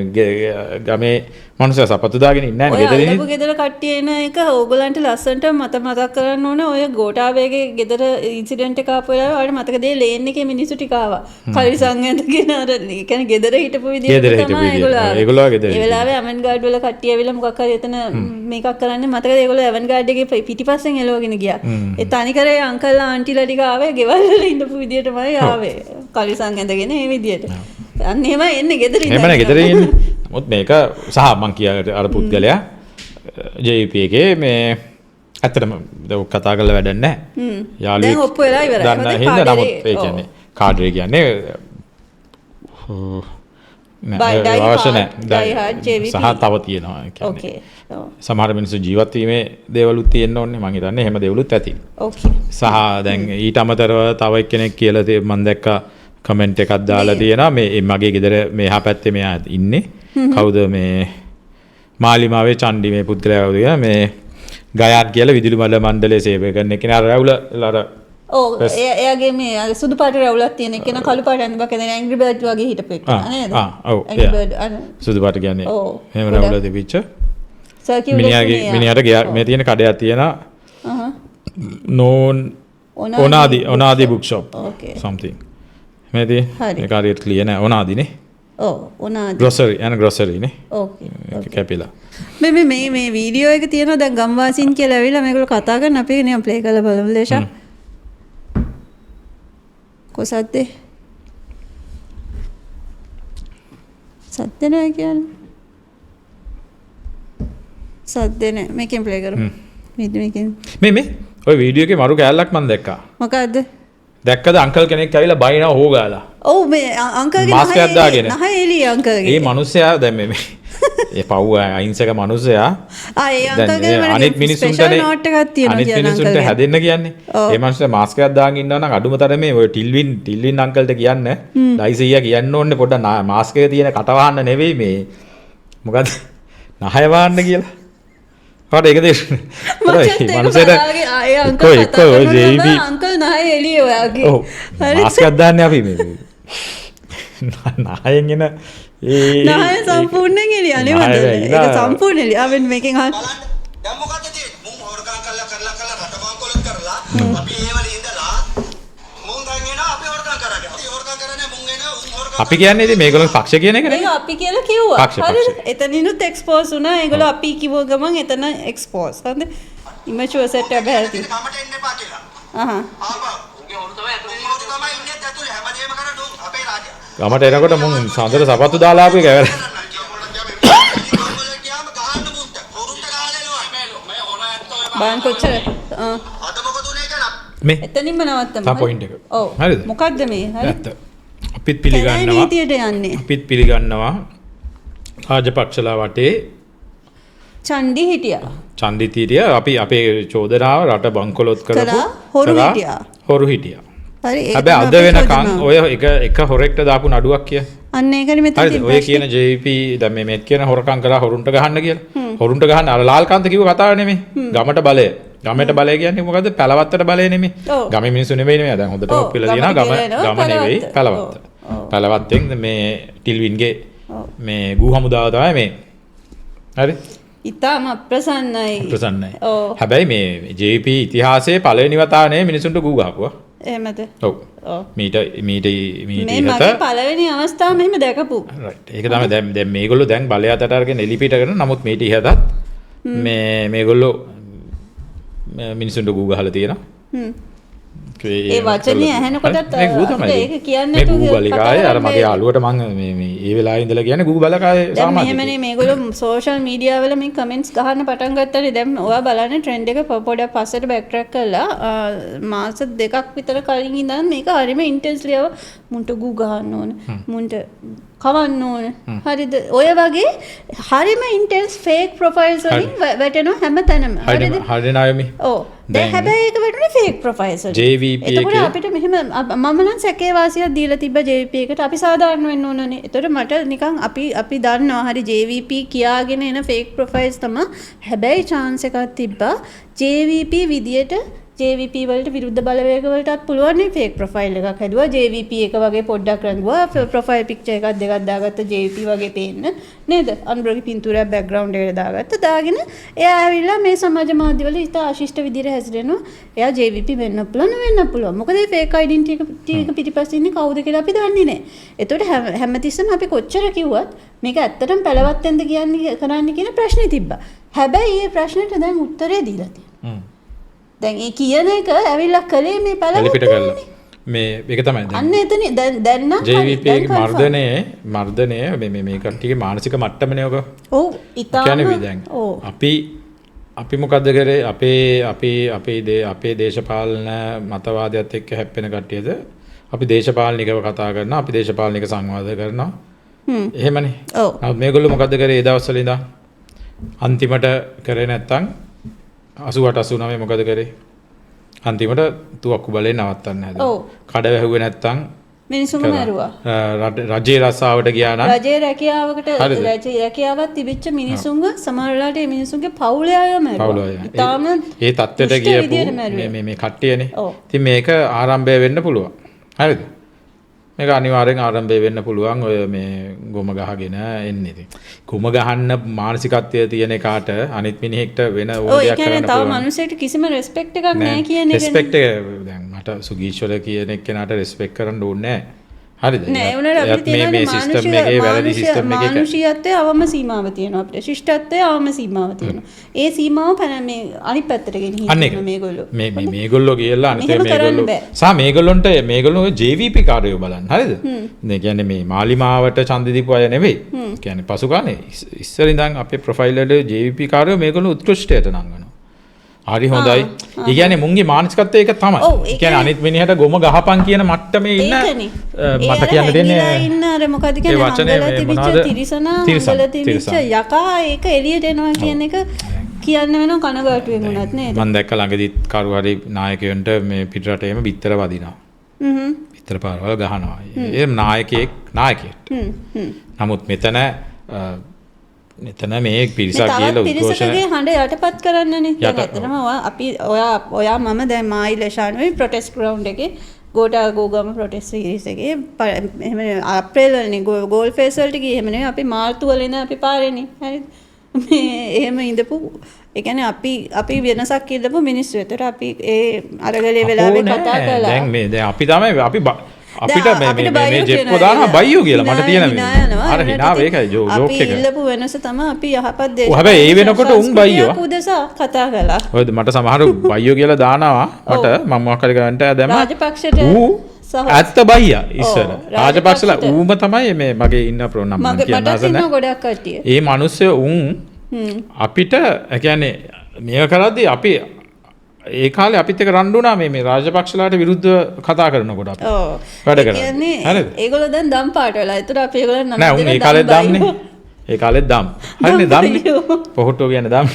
ගමේ මිනිස්සයා සපත්තු දාගෙන ඉන්නේ නැහැ ගෙදර ඉන්නේ අල්ලපු ගෙදර කට්ටිය එන එක ඕගලන්ට ලස්සන්ට මතක් කරන්න ඕනේ ඔය ගෝඨාභයගේ ගෙදර ඉන්සිඩන්ට් එක ආපු වෙලාවේ ඔයාලට මතකද ලේන් එකේ මිනිස්සු ටික ආවා කලිසම් ඇඳගෙන අර ඒ කියන්නේ ගෙදර හිටපු විදිහට තමයි ඒගොල්ලෝ ගෙදර ඒ වෙලාවේ අවන්ගාඩ් වල කට්ටිය ඇවිල්ලා මොකක් හරි එතන මේකක් කරන්නේ මතකද ඒගොල්ලෝ අවන්ගාඩ් එකේ පිටිපස්සෙන් එලවගෙන ගියා ඒ තනිකරේ අංකල් ආන්ටිලා ටික ආවේ ගෙවල් වල ඉඳපු විදිහටමයි ආවේ කලිසම් ඇඳගෙන මේ විදිහට අන්න එහෙම එන්නේ ගෙදර ඉඳන් එහෙමනේ ගෙදර ඉන්නේ මොකද මේක සහ මං කියාගෙන අර පුද්ගලයා JP එකේ මේ ඇත්තටම කතා කරලා වැඩක් නැහැ යාළුවෙක් දැන් ඔප්පු වෙලා ඉවරයි දන්න හින්දා නමුත් ඒ කියන්නේ කාඩරේ කියන්නේ අවශ්‍ය නැහැ සහ තව තියෙනවා කියන්නේ සමහර මිනිස්සු ජීවත් වීමේ දේවලුත් තියෙන්න ඕනේ මං හිතන්නේ එහෙම දේවලුත් ඇති සහ දැන් ඊට අමතරව තව එක්කෙනෙක් කියලා මම දැක්කා කමෙන්ට් එකක් දාලා තියෙනවා මේ මගේ ගෙදර මෙහා පැත්තේ මෙයා ඉන්නේ කවුද මේ මාලිමාවේ චණ්ඩි මේ පුත්‍රයා කවුද කියලා මේ ගයාත් කියලා විදුලි මණ්ඩලයේ සේවය කරන කෙනා රැවුල අර ඔව් එයාගේ මේ සුදු පාට රැවුලක් තියෙන එක න කළු පාට අඳපු කෙනා ඇන්ග්‍රි බර්ඩ් වගේ හිටපු එක නේද ඔව් ඇන්ග්‍රි බර්ඩ් සුදු පාට කියන්නේ එහෙම රැවුල තිබිච්ච මිනිහට මේ තියෙන කඩයක් තියෙනවා ඔනාදි බුක් ෂොප් something මේ තියෙන ඒක හරියට ක්ලියර් නෑ ඔනාදිනේ ඔනාදි ග්‍රොසරි නේ ඕකේ කැපිලා මේ වීඩියෝ එක තියෙනවා දැන් ගම්වාසීන් කියලා ඇවිල්ලා මේගොල්ලෝ කතා කරන අපි නිකන් ප්ලේ කරලා බලමු දේශා කොසද්ද සද්ද නෑ කියන්නේ සද්ද නෑ මේකෙන් ප්ලේ කරමු මේ ඔය වීඩියෝ එකේ මරු කෑල්ලක් මම දැක්කා මොකද්ද දැක්කද අංකල් කෙනෙක් ඇවිල්ලා බයිනවා හොගාලා ඔව් මේ අංකල්ගේ මාස්ක් එකක් දාගෙන නහය එළිය අංකල්ගේ ඒ මිනිස්සයා දැන් මේ ඒ පව් අහිංසක මිනිස්සයා ඒ අංකල්ගේ අනිත් මිනිස්සුන්ට නෝට් එකක් තියෙනවා අනිත් මිනිස්සුන්ට හැදෙන්න කියන්නේ ඒ මිනිස්සයා මාස්ක් එකක් දාගෙන ඉන්නවා නම් අඩුම තරමේ ඔය ටිල්වින් අංකල්ට කියන්න ඩයිසීයා කියන්න ඕනේ පොඩ්ඩක් මාස්ක් එකේ තියෙන කට වහන්න නෙවෙයි මේ මොකද්ද නහය වහන්න කියලා හරි ඒක දෙන්න මනුස්සයට අංකල් නහය එළිය ඔයාගේ ඔව් මාස්ක් එකක් දාන්නේ අපි මේ නහයෙන් එන නහය සම්පූර්ණයෙන් එළිය අනිවාර්ය ඒක සම්පූර්ණ එළිය ආවෙන් මේකෙන් අහන්න දැන් මොකද්ද තියෙන්නේ මුන් හොරකම් කරලා රටමංකොලොත් කරලා අපි ඒ වල ඉඳලා මුන් දැන් එනවා අපි හොරකම් කරන්නේ අපි හොරකම් කරන්නේ මුන් එනවා උන් හොරකම් අපි කියන්නේ ඉතින් මේගොල්ලෝ පක්ෂ කියන එක නේ ඒක අපි කියලා කිව්වා හරිද එතනිනුත් එක්ස්පෝස් වුණා ඒගොල්ලෝ අපි කිව්ව ගමන් එතන එක්ස්පෝස් හරිද ඉමචුවර් සෙට් එක බැලති කමට එන්න එපා කියලා ආපා උන්ගේ හොරු තමයි ඉන්නේ ඇතුලේ හැමදේම කරන අපේ රාජ්‍ය ගමට එනකොට මුන් සඳර සපත්තු දාලා ආපු එක වැර බාන් කොච්චර අද මොකද උනේ කියලා මේ එතනින්ම නවත්තමු තා පොයින්ට් එක ඔව් හරිද මොකද්ද මේ හරි ඇත්ත අපිත් පිළිගන්නවා නීතියට යන්නේ අපිත් පිළිගන්නවා රාජපක්ෂලා වටේ චන්දි හිටියා චන්දිතීරිය අපි අපේ චෝදනාව රට බංකොලොත් කරපු හොරු හිටියා හරි හැබැයි අද වෙනකන් ඔය එක හොරෙක්ට දාපු නඩුවක් කිය අන්න ඒකනේ මෙතන හරිද ඔය කියන JVP දැන් මේ කියන හොරකම් කරා හොරුන්ට ගහන්න කියලා හොරුන්ට ගහන්න අර ලාල්කාන්ත කිව්ව කතාව නෙමෙයි ගමට බලය ගමට බලය කියන්නේ මොකද්ද පැලවත්තට බලය නෙමෙයි ගමේ මිනිස්සු නෙමෙයි දැන් හොඳට ඔප්පිලා දිනා ගම නෙවෙයි පැලවත්තෙන් මේ ටිල්වින්ගේ මේ ගූ හමුදාව තමයි මේ හරි ඉතාම ප්‍රසන්නයි හැබැයි මේ JVP ඉතිහාසයේ පළවෙනි වතාවේ මිනිසුන්ට ගූ ගහපුවා එහෙමද ඔව් මීට මේ මගේ පළවෙනි අවස්ථාව මෙහෙම දැකපු රයිට් ඒක තමයි දැන් මේගොල්ලෝ දැන් බලය අතට අරගෙන එලිපිට කරන නමුත් මීට ඉහතත් මේගොල්ලෝ මිනිසුන්ට ගූ ගහලා තියෙනවා ඒ වචනේ ඇහෙනකොටත් ඒක කියන්නේ මේ ගූ බලිකායේ අර මගේ යාළුවට මම මේ ඒ වෙලාවේ ඉඳලා කියන්නේ ගූ බලකායේ සාමාජික දැන් මෙහෙමනේ මේගොල්ලෝ සෝෂල් මීඩියා වල මේ කමෙන්ට්ස් ගහන්න පටන් ගත්තානේ දැන් ඔයා බලන්න ට්‍රෙන්ඩ් එක පොඩක් පස්සට බෑක් ට්‍රැක් කරලා මාස 2ක් විතර කලින් ඉඳන් මේක හරිම ඉන්ටෙන්ස්ලි මුන්ට ගූ ගහන්න ඕන මුන්ට කවන්න ඕන හරිද ඔය වගේ හරිම ඉන්ටෙන්ස් ෆේක් ප්‍රොෆයිල්ස් වලින් වැටෙනවා හැම තැනම හරිද හරිද නායමි ඔව් දැන් හැබැයි ඒක වැටුනේ ෆේක් ප්‍රොෆයිල්ස් වලින් JVP එතකොට අපිට මෙහෙම මම නම් සැකේ වාසියක් දීලා තිබ්බ JVP එකට අපි සාධාරණ වෙන්න ඕනනේ එතකොට මට නිකන් අපි දන්නවා හරි JVP කියාගෙන එන ෆේක් ප්‍රොෆයිල්ස් තමයි හැබැයි chance එකක් තිබ්බා JVP විදියට JVP වලට විරුද්ධ බලවේග වලටත් පුළුවන් නේ ෆේක් ප්‍රොෆයිල් එකක් හැදුවා JVP එක වගේ පොඩ්ඩක් රංගුවා ප්‍රොෆයිල් පික්චර් එකක් දෙකක් දාගත්ත JVP වගේ පේන්න නේද අනුරගේ පින්තූරයක් බෑග්ග්‍රවුන්ඩ් එකට දාගත්ත දාගෙන එයා ඇවිල්ලා මේ සමාජ මාධ්‍ය වල ඉත ආශිෂ්ට විදිහට හැසිරෙනවා එයා JVP වෙන්න පුළුවන් මොකද මේ ෆේක් ඩෙන්ටිටි එක පිටිපස්සේ ඉන්නේ කවුද කියලා අපි දන්නේ නැහැ එතකොට හැමතිස්සෙම අපි කොච්චර කිව්වත් මේක ඇත්තටම පැලවත්තෙන්ද කියන්නේ කරන්නේ කියන ප්‍රශ්නේ තිබ්බා හැබැයි මේ ප්‍රශ්නෙට දැන් උත්තරේ දීලා තියෙනවා දැන් ඒ කියන එක ඇවිල්ලා කලේ මේ පැලපිට කරලා මේ ඒක තමයි දැන් අන්න එතන දැන් නම් JVP මර්ධනය මේ කට්ටියගේ මානසික මට්ටමනේ ඔක ඔව් ඉතාලම කියන්නේ දැන් අපි මොකද්ද කරේ අපේ දේශපාලන මතවාදයත් එක්ක හැප්පෙන කට්ටියද අපි දේශපාලනිකව කතා කරනවා අපි දේශපාලනික සංවාද කරනවා එහෙමනේ ඔව් මේගොල්ලෝ මොකද්ද කරේ ඒ දවස්වල ඉඳන් අන්තිමට කරේ නැත්තම් 88 89 මොකද කරේ අන්තිමට තුවක්කු බලේ නවත්තන්න හැදුවා කඩ වැහුවේ නැත්තම් මිනිසුම මැරුවා රජයේ රස්සාවට ගියා නම් රජයේ රැකියාවක් තිබිච්ච මිනිසුන්ව සමහරලාට මේ මිනිසුන්ගේ පවුලේ අය මැරුවා ඉතාලම ඒ තත්ත්වයට ගියපු මේ කට්ටියනේ ඉතින් මේක ආරම්භය වෙන්න පුළුවන් හරිද මේක අනිවාර්යෙන් ආරම්භය වෙන්න පුළුවන් ඔය මේ ගොම ගහගෙන එන්නේ ඉතින්. ගොම ගහන්න මානසිකත්වය තියෙන එකාට අනිත් මිනිහෙක්ට වෙන ඕන දෙයක් කරන්න පුළුවන්. ඔය කියන්නේ තව මිනිහෙක්ට කිසිම රෙස්පෙක්ට් එකක් නැහැ කියන එක. රෙස්පෙක්ට් එක දැන් මට සුගීෂ්වල කියන එක්කෙනාට රෙස්පෙක්ට් කරන්න ඕනේ නැහැ. හරිද? නෑ උනට අපිට තියෙන මේ සිස්ටම් එකේ වැරදි සිස්ටම් එකේ මානුෂිකත්වයේ අවම සීමාව තියෙනවා අපිට. ශිෂ්ටත්වයේ අවම සීමාව තියෙනවා. ඒ සීමාව මේ අනිත් පැත්තට ගෙනිහින් මේගොල්ලෝ. මේගොල්ලෝ කියලා අනිත් මේගොල්ලෝ JVP කාර්යය බලන්න. හරිද? මේ කියන්නේ මේ මාලිමාවට ඡන්ද දීපු අය නෙවෙයි. කියන්නේ පසුකාලේ ඉස්සර ඉඳන් අපේ ප්‍රොෆයිල් වල JVP කාර්යය මේගොල්ලෝ උත්කෘෂ්ඨයට නංගනවා. හරි හොඳයි. ඒ කියන්නේ මුන්ගේ මානසිකත්වය ඒක තමයි. ඒ කියන්නේ අනිත් මිනිහට ගොම ගහපන් කියන මට්ටමේ ඉන්න මට කියන්න දෙන්නේ ඉන්න අර මොකද කියන්නේ අංගල තිබිච්ච තිරිසනා අංගල තිබිච්ච යකා ඒක එළියට එනවා කියන එක කියන්න වෙනව කනගාටුවෙන් උනත් නේද? මම දැක්ක ළඟදිත් කරු හරි නායකයන්ට මේ පිටරටේම බිත්තර වදිනවා. බිත්තර පාරවල් ගහනවා. ඒ නායකයෙක්. නමුත් මෙතන මේ පිරිසක් කියලා පිරිසකගේ හඬ යටපත් කරන්නනේ. දැන් ඇත්තටම අපි ඔයා මම දැන් මායි ලෂානුයි ප්‍රොටෙස්ට් ග්‍රවුන්ඩ් එකේ ගෝගම ප්‍රොටෙස්ට් සීරීස් එකේ එහෙම අප්‍රේල් වලනේ ගෝල් ෆේස් වලට ගියේ එහෙම නෙවෙයි අපි මාර්තු වල ඉඳන් අපි පාරේනේ. හරිද? මේ එහෙම ඉඳපු ඒ කියන්නේ අපි වෙනසක් ඉල්ලපු මිනිස්සු විතර අපි ඒ අරගලේ වෙලාවේ කතා කළා. දැන් අපි තමයි අපිට මේ ජෙප්පෝ දානවා බයියෝ කියලා මට තියෙන අර හිනාව ඒකයි ජෝක් එක. අපි ඉල්ලපු වෙනස තමයි අපි යහපත් දේශ. හැබැයි ඒ වෙනකොට උන් බයියෝ උදෙසා කතා කළා. ඔයද මට සමහර බයියෝ කියලා දානවා මට මම මොකක් හරි ගන්නට දැම්ම. රාජපක්ෂට ඇත්ත බයියා ඉස්සර. රාජපක්ෂලා ඌම තමයි මේ මගේ ඉන්න ප්‍රොනම් මම කියන්න හදන. ගොඩක් කට්ටිය. ඒ මිනිස්සු උන් අපිට කියන්නේ මේක කරද්දී අපි ඒ කාලේ අපිත් එක්ක රණ්ඩු වුණා මේ රාජපක්ෂලාට විරුද්ධව කතා කරනකොට අපි. ඔව්. වැඩ කරා. හරිද? ඒගොල්ලෝ දැන් දම් පාට වෙලා. ඒතර අපි ඒගොල්ලන් නම් නෑ උන් ඒ කාලෙත් දම්නේ. ඒ කාලෙත් දම්. හරිනේ දම්නේ. පොහොට්ටෝ කියන්නේ දම්.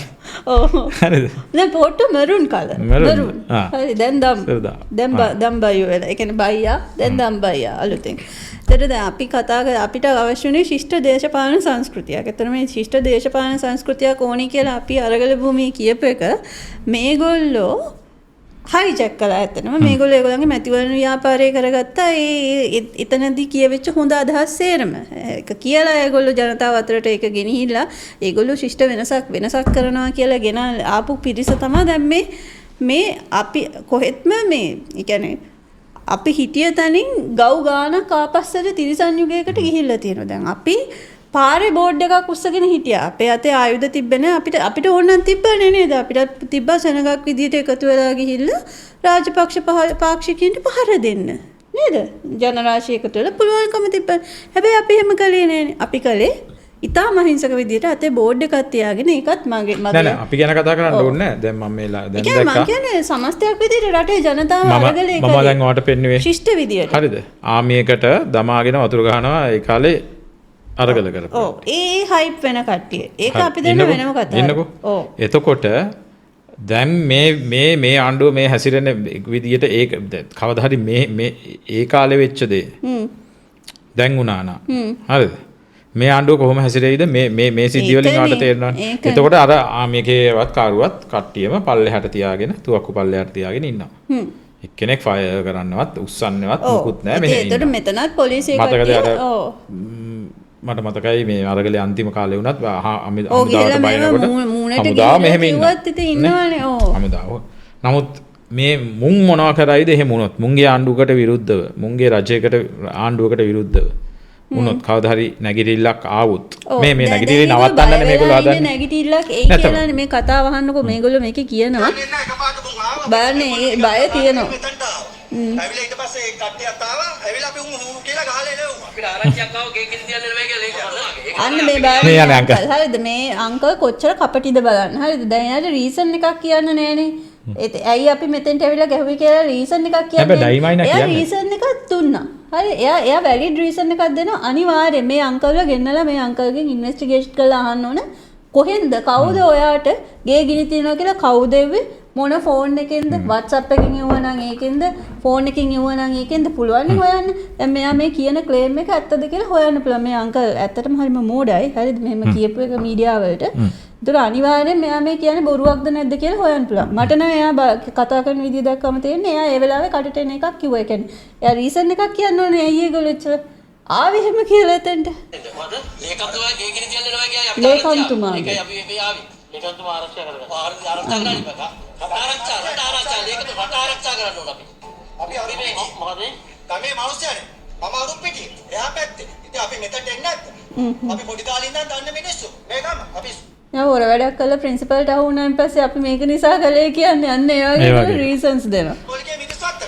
ඔව්. හරිද? දැන් පොහොට්ටෝ මරුන් කලර්. මරුන්. හරි දැන් දම්. දැන් බයියෝ වෙලා. ඒ කියන්නේ බයියා දැන් දම් බයියා අලුතෙන්. ඒතර දැන් අපි කතා කර අපිට අවශ්‍ය උනේ ශිෂ්ට දේශපාලන සංස්කෘතියක්. ඒතර මේ ශිෂ්ට දේශපාලන සංස්කෘතියක් ඕනි කියලා අපි අරගල භූමියේ කියප එක මේගොල්ලෝ හයිජැක් කළා. ඇත්තටම මේගොල්ලෝ ඒගොල්ලන්ගේ මැතිවරණ ව්‍යාපාරය කරගත්තා. ඒ එතනදී කියවෙච්ච හොඳ අදහස් සේරම ඒක කියලා ඒගොල්ලෝ ජනතාව අතරට ඒක ගෙනහිල්ලා ඒගොල්ලෝ ශිෂ්ට වෙනසක් කරනවා කියලා ගෙන ආපු පිරිස තමයි දැන් මේ අපි කොහෙත්ම මේ කියන්නේ අපි හිටිය තැනින් ගව් ගානක් ආපස්සට තිරිසන් යුගයකට ගිහිල්ලා තියෙනවා. දැන් අපි පාරේ බෝඩ් එකක් උස්සගෙන හිටියා. අපේ අතේ ආයුධ තිබ්බනේ අපිට ඕන නම් තිබ්බනේ නේද? අපිට තිබ්බා සෙනගක් විදියට එකතු වෙලා ගිහිල්ලා රාජපක්ෂ පාක්ෂිකයින්ට පහර දෙන්න. නේද? ජනරාශිය එකතු වෙලා පුළුවන්කම තිබ්බා. හැබැයි අපි එහෙම කළේ නෑනේ. අපි කළේ ඉතාම අහිංසක විදියට අතේ බෝඩ් එකක් තියාගෙන ඒකත් මගේ නෑ අපි ගැන කතා කරන්න ඕනේ නෑ. දැන් මම මේ දැන් දැක්කා. මම කියන්නේ සමස්තයක් විදියට රටේ ජනතාව අරගලේ මම දැන් ඔයාලට පෙන්නුවේ ශිෂ්ට විදියට. හරිද? ආමියකට දමාගෙන වතුර ගහනවා ඒ කාලේ අරගල කරපුවා. ඔව්. ඒ හයිප් වෙන කට්ටිය. ඒක අපි දෙන්න වෙනම කතාවක්. එන්නකෝ. ඔව්. එතකොට දැන් මේ ආණ්ඩුව මේ හැසිරෙන විදියට ඒක කවදා හරි මේ ඒ කාලේ වෙච්ච දේ. දැන් වුණා නා. හරිද? මේ ආණ්ඩුව කොහොම හැසිරෙයිද මේ සිද්ධිය වලින් ආට තේරෙනවනේ. එතකොට අර ආමියකේවත් කාරුවත් කට්ටියම පල්ලෙහාට තියාගෙන තුවක්කු පල්ලෙහාට තියාගෙන ඉන්නවා. එක්කෙනෙක් ෆයර් කරන්නවත් උස්සන්නවත් මොකුත් නැහැ මෙහෙ. ඒතර මෙතනත් පොලිසිය කට්ටිය මට මතකයි මේ අරගලේ අන්තිම කාලේ වුණත් හමුදාවට බයිනකොට හමුදාව මෙහෙම ඉන්නවා. නමුත් මේ මුන් මොනවා කරයිද එහෙම වුණොත් මුන්ගේ ආණ්ඩුවකට විරුද්ධව මුන්ගේ රජයකට ආණ්ඩුවකට විරුද්ධව වුණොත් කවදා හරි නැගිටිල්ලක් ආවොත් මේ නැගිටිලි නවත්තන්නනේ මේගොල්ලෝ හදන්නේ. නැගිටිල්ලක් ඒ කියලානේ මේ කතාව අහන්නකෝ මේගොල්ලෝ මේකේ කියනවා. බලන්නේ බය තියෙනවා. ඇවිල්ලා ඊට පස්සේ කට්ටියක් ආවා. ඇවිල්ලා අපි උන් කියලා ගහලා එළවුවා. අපිට ආරංචියක් ආව ගේකින් තියන්න නෙවෙයි කියලා ඒක අහනවා. අන්න මේ බලන්න. හරිද මේ අංකල් කොච්චර කපටිද බලන්න. හරිද දැන් යාට රීසන් එකක් කියන්න නෑනේ. ඇයි අපි මෙතෙන්ට ඇවිල්ලා ගැහුවේ කියලා රීසන් එකක් කියන්නේ. හැබැයි ඩයිමයි නා කියන්නේ. එයා රීසන් එකක් දුන්නා. හරි එයා වැලිඩ් රීසන් එකක් දෙනවා අනිවාර්යයෙන් මේ අංකල්ලා ගෙන්නලා මේ අංකල්ගෙන් ඉන්වෙස්ටිගේට් කරලා අහන්න ඕන කොහෙන්ද කවුද ඔයාට ගේ ගිනි තියනවා කියලා කවුද එව්වේ මොන ෆෝන් එකෙන්ද WhatsApp එකකින් එවුවා නම් ඒකෙන්ද ෆෝන් එකකින් එවුවා නම් ඒකෙන්ද පුළුවන් නේ හොයන්න. දැන් මෙයා මේ කියන ක්ලේම් එක ඇත්තද කියලා හොයන්න පුළුවන්. මේ අංකල් ඇත්තටම හරිම මෝඩයි. හරිද මෙහෙම කියපු එක මීඩියා වලට ඒතර අනිවාර්යෙන් මෙයා මේ කියන්නේ බොරුවක්ද නැද්ද කියලා හොයන්න පුළුවන්. මට නම් එයා කතා කරන විදිය දැක්කම තේරෙන්නේ එයා ඒ වෙලාවේ කටට එන එකක් කිව්වා. ඒ කියන්නේ එයා රීසන් එකක් කියන්න ඕනේ ඇයි ඒගොල්ලෝ එච්චර ආවේ එහෙම කියලා එතනට. ලේකම්තුමා ගේ කිරි තියන්න නෑ කියලා අපි ලේකම්තුමා. ඒකයි අපි මේ ආවේ. ලේකම්තුමා ආරක්ෂා කරගන්න. ආරක්ෂා කරන්න ඉබා. ආරක්ෂා ලේකම්තුමා ආරක්ෂා කරන්න ඕන අපි. අපි මේ මොකද? ගමේ මිනිස්සුනේ. මම අරුම් පිටියේ. එහා පැත්තේ. ඉතින් අපි මෙතනට එන්නේ නැද්ද? අපි පොඩි කාලේ ඉඳන් දන්න මිනිස්සු. මේ ගම අපි යා හොර වැඩක් කළා ප්‍රින්සිපල්ට අහුණාන් පස්සේ අපි මේක නිසා කළේ කියන්නේ අන්න ඒ වගේ රීසන්ස් දෙනවා. කොල්ගේ මිනිස්සුත්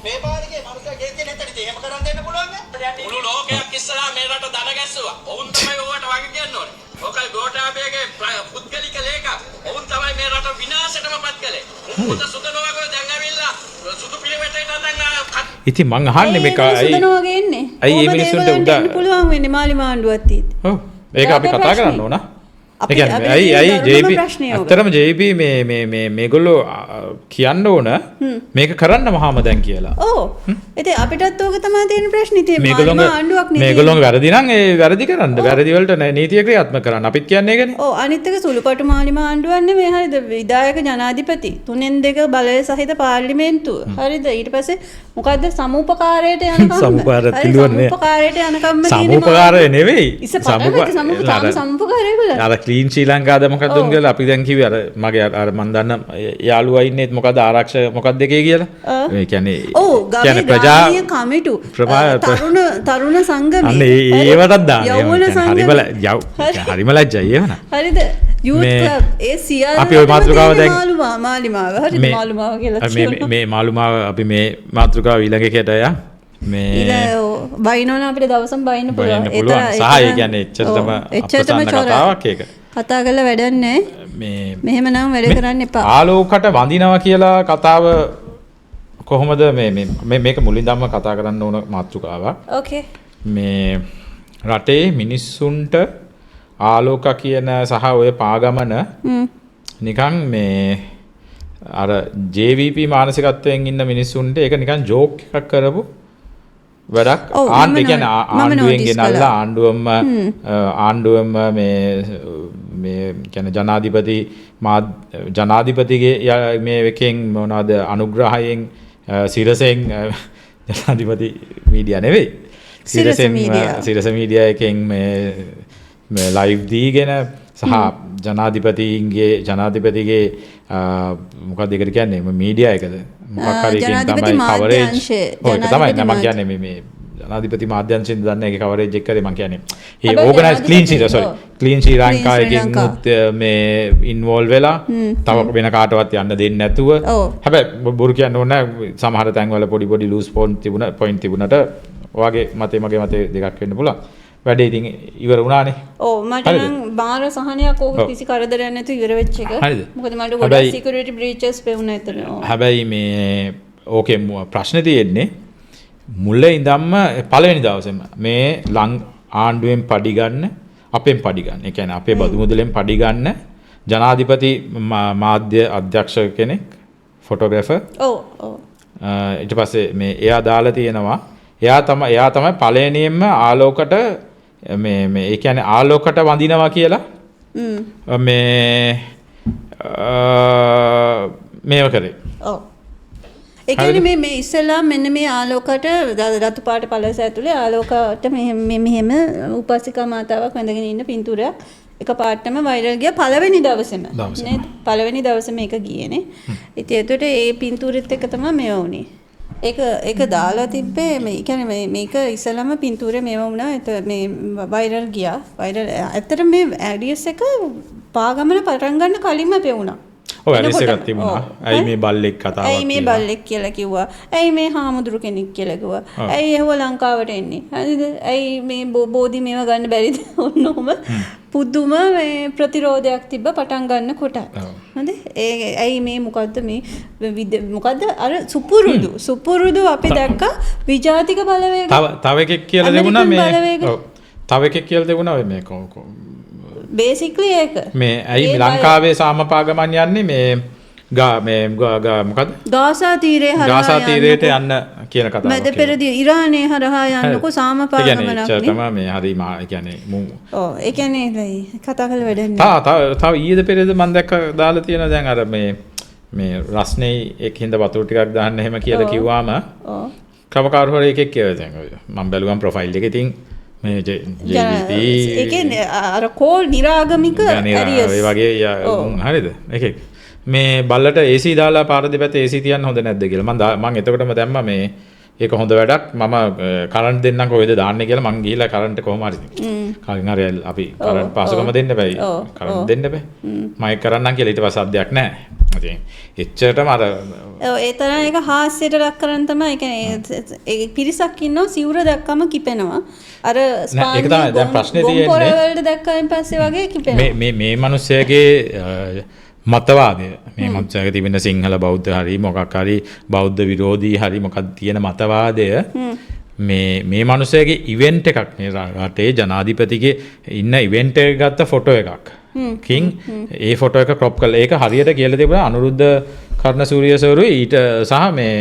මේ පාරේ මනුස්සයා ගේ තියෙන එතනට එහෙම කරන් දෙන්න පුළුවන් නේ. මුළු ලෝකයක් ඉස්සරහා මේ රට දන ගැස්සුවා. ඔවුන් තමයි ඕවට වගේ කියන්න ඕනේ. ඔකයි ගෝඨාභයගේ පුද්ගලික ලේකම්. ඔවුන් තමයි මේ රට විනාශයටමපත් කළේ. මුත සුදනවගේ දැන් ඇවිල්ලා සුදු පිළිවෙතට දැන් ඉතින් මං අහන්නේ මේක සුදනවගේ එන්නේ. ඇයි මේ මිනිස්සුන්ට උදා පුළුවන් වෙන්නේ මාලිමා ආණ්ඩුවත් තියෙද්දි. ඔව්. ඒක අපි කතා කරන්න ඕන. ඇයි JP ඇත්තටම JP මේගොල්ලෝ කියන්න ඕන මේක කරන්න මහාම දැන් කියලා. ඔව්. ඉතින් අපිටත් ඕක තමයි තියෙන ප්‍රශ්නේ. ඉතින් මාලිමා ආණ්ඩුවක් නෙමෙයි. මේගොල්ලෝ වැරදි නම් ඒ වැරදි කරන්න. වැරදි වලට නීතිය ක්‍රියාත්මක කරන්න. අපිත් කියන්නේ ඒකනේ. ඔව් අනිත් එක සුළුපටු මාලිමා ආණ්ඩුවක් නෙමෙයි. හරිද? විධායක ජනාධිපති 3-2 බලය සහිත පාර්ලිමේන්තුව. හරිද? ඊට පස්සේ මොකද්ද සමුපකාරයට යනකම්. සමුපකාරයට පිළිවන්නේ. සමුපකාරයට යනකම් සමුපකාරය නෙවෙයි. සමුපකාරය බලන්න. අර ක්ලීන් ශ්‍රී ලංකාද මොකක්ද උන් කියලා අපි දැන් කිව්වේ අර මගේ අර මන් දන්න යාළුවා ඉන්නේ මොකද්ද ආරක්ෂක මොකක්ද එකේ කියලා. ඒ කියන්නේ කියන්නේ ප්‍රජා කමිටු තරුණ සංගමේ. අන්න ඒවටත් දාන්න. හරිම ලැජ්ජයි ඒවන. හරිද? යූත් ක්ලබ් ඒ සියල්ල අපි ওই මාතෘකාව දැන් මාලිමාව හරිද මාලිමාව කියලා මේ මාළුමාව අපි මේ මාතෘකාව ඊළඟ එකේට යා මේ බයිනෝන අපිට දවසම බයින්න පුළුවන්. සහ ඒ කියන්නේ එච්චරටම අපසන්න කතාවක් ඒක. කතා කරලා වැඩක් නැහැ. මෙහෙම නම් වැඩ කරන්න එපා. ආලෝකට වඳිනවා කියලා කතාව කොහොමද මේක මුලින්දම කතා කරන්න ඕන මාතෘකාවක්. ඕකේ. මේ රටේ මිනිස්සුන්ට ආලෝක කියන සහ ඔය පාගමන නිකන් මේ අර JVP මානසිකත්වයෙන් ඉන්න මිනිස්සුන්ට ඒක නිකන් ජෝක් එකක් කරපු වැඩක්. ආණ්ඩුව කියන්නේ ආණ්ඩුවෙන් ගෙනල්ලා ආණ්ඩුවම මේ කියන්නේ ජනාධිපතිගේ මේ එකෙන් මොනවද අනුග්‍රහයෙන් සිරසෙන් ජනාධිපති මීඩියා නෙවෙයි. සිරස මීඩියා එකෙන් මේ ලයිව් දීගෙන සහ ජනාධිපතිගේ මොකක්ද ඒකට කියන්නේ මීඩියා එකද මොකක් හරි එකෙන් තමයි කවරේජ් ඔය තමයි මම කියන්නේ මේ ජනාධිපති මාධ්‍යංශයෙන් දන්න එකේ කවරේජ් එක කරේ මම කියන්නේ ඒ ඕගනයිස් ක්ලීන් ශ්‍රී ලංකා එකකින් මේ ඉන්වෝල්ව් වෙලා තව වෙන කාටවත් යන්න දෙන්නේ නැතුව හැබැයි බොරු කියන්න ඕනේ සමහර තැන්වල පොඩි ලූස් පොයින්ට් තිබුණට ඔයගේ මගේ මතේ දෙකක් වෙන්න පුළුවන්. වැඩේ ඉතින් ඉවර වුණානේ. ඔව් මට නම් බාහිර සහනයක් ඕක කිසි කරදරයක් නැතුව ඉවර වෙච්ච එක. මොකද මට ගොඩක් සිකියුරිටි බ්‍රීචස් පෙවුණා එතන. හැබැයි මේ ඕකේ ප්‍රශ්නේ තියෙන්නේ මුල ඉඳන්ම පළවෙනි දවසේම මේ ආණ්ඩුවෙන් පඩි ගන්න අපෙන් පඩි ගන්න. ඒ කියන්නේ අපේ බදු මුදලෙන් පඩි ගන්න ජනාධිපති මාධ්‍ය අධ්‍යක්ෂක කෙනෙක් ෆොටෝග්‍රැෆර්. ඔව් ඔව්. ඊට පස්සේ මේ එයා දාලා තියෙනවා එයා තමයි පළවෙනියෙන්ම ආලෝකට මේ ඒ කියන්නේ ආලෝකට වඳිනවා කියලා මේව කරේ. ඔව්. ඒ කියන්නේ මේ ඉස්සෙල්ලා මෙන්න මේ ආලෝකට රතු පාට පළස ඇතුලේ ආලෝකට මෙහෙම උපාසිකා මාතාවක් වැඳගෙන ඉන්න පින්තූරයක් එක පාටම වෛරල් ගියා පළවෙනි දවසේම නේද? පළවෙනි දවසේ මේක ගියේනේ. ඉතින් ඒකට ඒ පින්තූරෙත් එක තමයි මේව උනේ. ඒක දාලා තිබ්බේ මේ කියන්නේ මේක ඉස්සලම පින්තූරේ මේව වුණා මේ වෛරල් ගියා වෛරල් ඇත්තට මේ ඇඩියස් එක පාගමන පටන් ගන්න කලින්ම පෙවුණා. ඔව් ඇඩියස් එකක් තිබුණා. ඇයි මේ බල්ලෙක් කතාවක් ඇයි මේ බල්ලෙක් කියලා කිව්වා. ඇයි මේ හාමුදුරු කෙනෙක් කියලා කිව්වා. ඇයි එහෙව ලංකාවට එන්නේ. හරිද? ඇයි මේ බෝධි මේව ගන්න බැරිද? ඔන්නෝම පුදුම මේ ප්‍රතිරෝධයක් තිබ්බ පටන් ගන්නකොට. හරිද? ඇයි මේ මොකද්ද අර සුපුරුදු අපි දැක්ක විජාතික බලවේග. තව එකෙක් කියලා දෙමුණා මේ. ඔව්. තව එකෙක් කියලා දෙමුණා මේ බේසික්ලි ඒක මේ ඇයි ලංකාවේ සාමපාගමන් යන්නේ මේ මොකද්ද ගාසා තීරයට යන්න කියන කතාවක්. මැද පෙරදිය ඉරානයේ හරහා යන්නකෝ සාමපාගමනක් නේ. තමයි මේ හරි කියන්නේ මු. ඔව් ඒ කියන්නේ කතා කරලා වැඩක් නෑ. තව ඊයේද පෙරේද මම දැක්ක දාලා තියෙනවා දැන් අර මේ රස්නේ එකින්ද වතුර ටිකක් දාන්න එහෙම කියලා කිව්වාම ඔව් කවකාරු හොර එකෙක් කියලා දැන් මම බැලුවම් ප්‍රොෆයිල් එකේ ඉතින් මේ JVP ඒ කියන්නේ අර කෝල් නිරාගමික ඇරියස් ඒ වගේ හරිද එකෙක් මේ බල්ලට AC දාලා පාර දෙපැත්තේ AC තියන්න හොඳ නැද්ද කියලා මම එතකොටම දැම්මා මේ ඒක හොඳ වැඩක් මම කරන්ට් දෙන්නම් කොහෙද දාන්නේ කියලා මං ගිහිල්ලා කරන්ට් කොහොම හරි කලින් හරි අපි කරන්ට් පාසකම දෙන්න බෑ කරන්ට් දෙන්න බෑ මම ඒක කරන්නම් කියලා ඊට පස්සේ අධ්‍යයක් නැහැ ඉතින් එච්චරටම අර ඒ තරම් ඒක හාස්‍යයට ලක් කරන් තමයි ඒ කියන්නේ ඒ පිරිසක් ඉන්නවා සිවුර දැක්කම කිපෙනවා අර ඒක තමයි දැන් ප්‍රශ්නේ තියෙන්නේ පොරවලට දැක්කයින් පස්සේ වගේ කිපෙනවා මේ මිනිස්සයාගේ මතවාදය මේ මතවාදයේ තිබෙන සිංහල බෞද්ධ හරි මොකක් හරි බෞද්ධ විරෝධී හරි මොකක්ද තියෙන මතවාදය මේ මිනිස්සයාගේ ඉවෙන්ට් එකක් නේ රටේ ජනාධිපතිගේ ඉන්න ඉවෙන්ට් එක ගත්ත ෆොටෝ එකක් කින් ඒ ෆොටෝ එක ක්‍රොප් කරලා ඒක හරියට කියලා තිබුණා අනුරුද්ධ කර්ණසූරිය සෝරු ඊට සහ මේ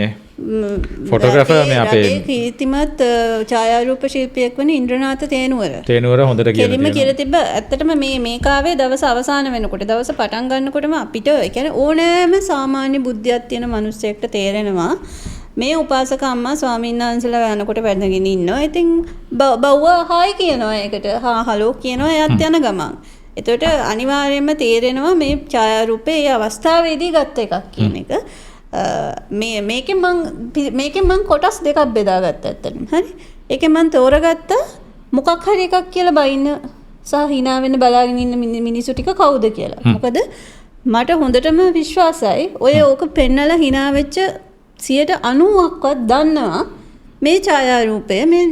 ෆොටෝග්‍රැෆර් මේ අපේ කීර්තිමත් ඡායාරූප ශිල්පියෙක් වන ඉන්ද්‍රනාථ තේනුවර හොඳට කියලා තිබ්බ ඇත්තටම මේ කාවේ දවස අවසාන වෙනකොට දවස පටන් ගන්නකොටම අපිට ඒ කියන්නේ ඕනෑම සාමාන්‍ය බුද්ධියක් තියෙන මිනිස්සෙක්ට තේරෙනවා මේ උපාසක අම්මා ස්වාමීන් වහන්සේලා යනකොට වැඩගෙන ඉන්නවා. ඉතින් බව්වා හායි කියනවා ඒකට. හලෝ කියනවා එයාත් යන ගමන්. එතකොට අනිවාර්යයෙන්ම තේරෙනවා මේ ඡායාරූපේ ඒ අවස්ථාවේදී ගත්ත එකක් කියන එක. මේකෙන් මං කොටස් දෙකක් බෙදාගත්තා ඇත්තටම. හරි. ඒකෙන් මං තෝරගත්ත මොකක් හරි එකක් කියලා බයින්න සහ hina වෙන්න බලාගෙන ඉන්න මිනිස්සු ටික කවුද කියලා. මොකද මට හොඳටම විශ්වාසයි ඔය ඕක පෙන්නලා hina වෙච්ච 90%ක්වත් දන්නවා මේ ඡායාරූපය මේ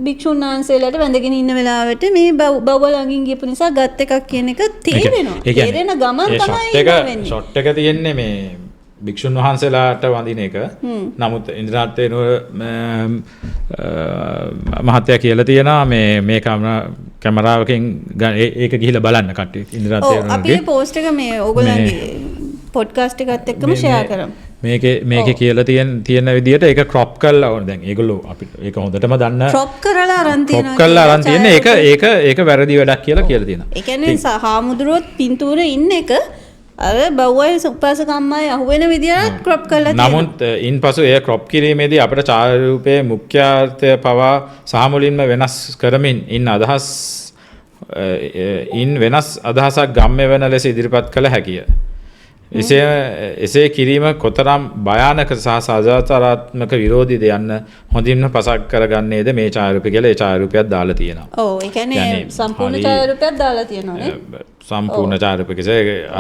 භික්ෂුන් වහන්සේලාට වැඳගෙන ඉන්න වෙලාවට මේ බව ළඟින් ගියපු නිසා ගත් එකක් කියන එක තේරෙනවා. තේරෙන ගමන් තමයි වෙන්නේ. ෂොට් එක තියෙන්නේ මේ භික්ෂුන් වහන්සේලාට වඳින එක. නමුත් ඉන්ද්‍රනාථ තේනුවර මහත්තයා කියලා තියෙනවා මේ කැමරාවකින් ඒක ගිහිල්ලා බලන්න කට්ටිය ඉන්ද්‍රනාථ තේනුවරගේ. අපි පෝස්ට් එක මේ ඕගොල්ලන්ගේ පොඩ්කාස්ට් එකත් එක්කම ෂෙයා කරමු. මේකේ කියලා තියෙන විදිහට ඒක ක්‍රොප් කරලා ඕන දැන් ඒගොල්ලෝ අපිට ඒක හොඳටම දන්න ක්‍රොප් කරලා අරන් තියෙනවා ක්‍රොප් කරලා අරන් තියෙන ඒක වැරදි වැඩක් කියලා තියෙනවා. ඒ කියන්නේ හාමුදුරුවොත් පින්තූරේ ඉන්න එක අර බව්වයි උපාසක අම්මයි අහුවෙන විදිහට ක්‍රොප් කරලා තියෙනවා. නමුත් ඉන්පසු ඒ ක්‍රොප් කිරීමේදී අපිට ඡායාරූපයේ මුඛ්‍යාර්ථය පවා සාමුලින්ම වෙනස් කරමින් වෙනස් අදහසක් ගම්ම වෙන ලෙස ඉදිරිපත් කළ හැකිය. එසේ කිරීම කොතරම් භයානක සහ සදාචාරාත්මක විරෝධීද යන්න හොඳින්ම පසක් කරගන්නේද මේ ඡායාරූපය කියලා ඒ ඡායාරූපයක් දාලා තියෙනවා. ඔව් ඒ කියන්නේ සම්පූර්ණ ඡායාරූපයක් දාලා තියෙනවා නේ. සම්පූර්ණ ඡායාරූපයක්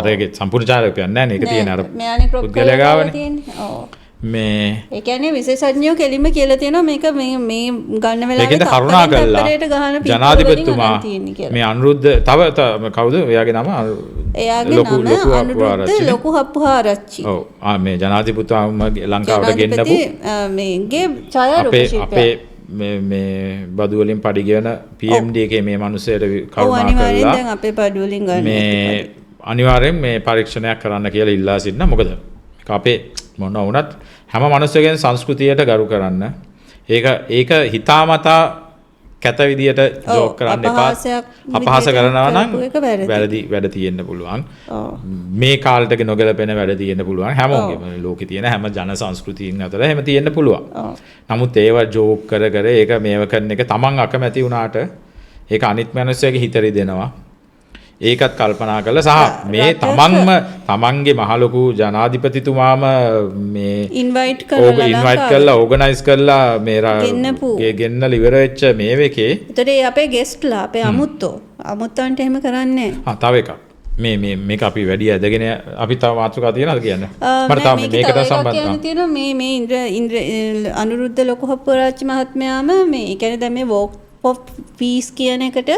අරගේ සම්පූර්ණ ඡායාරූපයක් නැහැ නේ ඒක තියෙන අර මෙයානේ ක්‍රොප් කරලා තියෙන්නේ. ඔව්. මේ ඒ කියන්නේ විශේෂඥයෝ කෙලින්ම කියලා තියෙනවා මේක මේ ගන්න වෙලාවේ ඒකෙන් කරුණා කළා ජනාධිපතිතුමා මේ අනුරුද්ධ තව කවුද එයාගේ නම එයාගේ නම අනුරුද්ධ ලොකු හප්පුආරච්චි. ඔව් මේ ජනාධිපතිතුමා ලංකාවට ගෙන්නපු මේගේ ඡායාරූප ශිල්පියා අපේ මේ බදු වලින් පඩි ගෙවන PMD එකේ මේ මිනිස්සෙට කරුණා කළා. දැන් අපේ බදු වලින් ගන්න. මේ අනිවාර්යෙන් මේ පරීක්ෂණයක් කරන්න කියලා ඉල්ලා සිටිනවා. මොකද අපේ මොන වුණත් හැම මිනිස්සුගෙන් සංස්කෘතියට ගරු කරන්න. ඒක හිතාමතා කැත විදියට ජෝක් කරන්න එපා. අපහාස කරනවා නම් වැරදි වැඩ තියෙන්න පුළුවන්. මේ කාලෙට නොගැලපෙන වැඩ තියෙන්න පුළුවන්. හැමෝගෙම ලෝකේ තියෙන හැම ජන සංස්කෘතියින් අතර එහෙම තියෙන්න පුළුවන්. නමුත් ඒවා ජෝක් කර ඒක මේව කරන එක තමන් අකමැති වුණාට ඒක අනිත් මිනිස්සුගේ හිත රිදෙනවා. ඒකත් කල්පනා කරලා සහ මේ තමන්ගේ මහලොකු ජනාධිපතිතුමාම මේ ඉන්වයිට් කරලා ඕගනයිස් කරලා මේ ගෙන්නලා ඉවර වෙච්ච මේ වෙකේ ඒතර අපේ ගෙස්ට්ලා අපේ අමුත්තන්ට එහෙම කරන්නේ තව එකක් මේක අපි වැඩි ඇදගෙන අපි තව මාතෘකා තියෙනවද කියන්න මට තව මේකට සම්බන්ධව තියෙනවා මේ ඉන්ද්‍ර අනුරුද්ධ ලොකුහප්පුආරච්චි මහත්මයාම මේ කියන්නේ දැන් මේ වෝක් of peace කියන එකට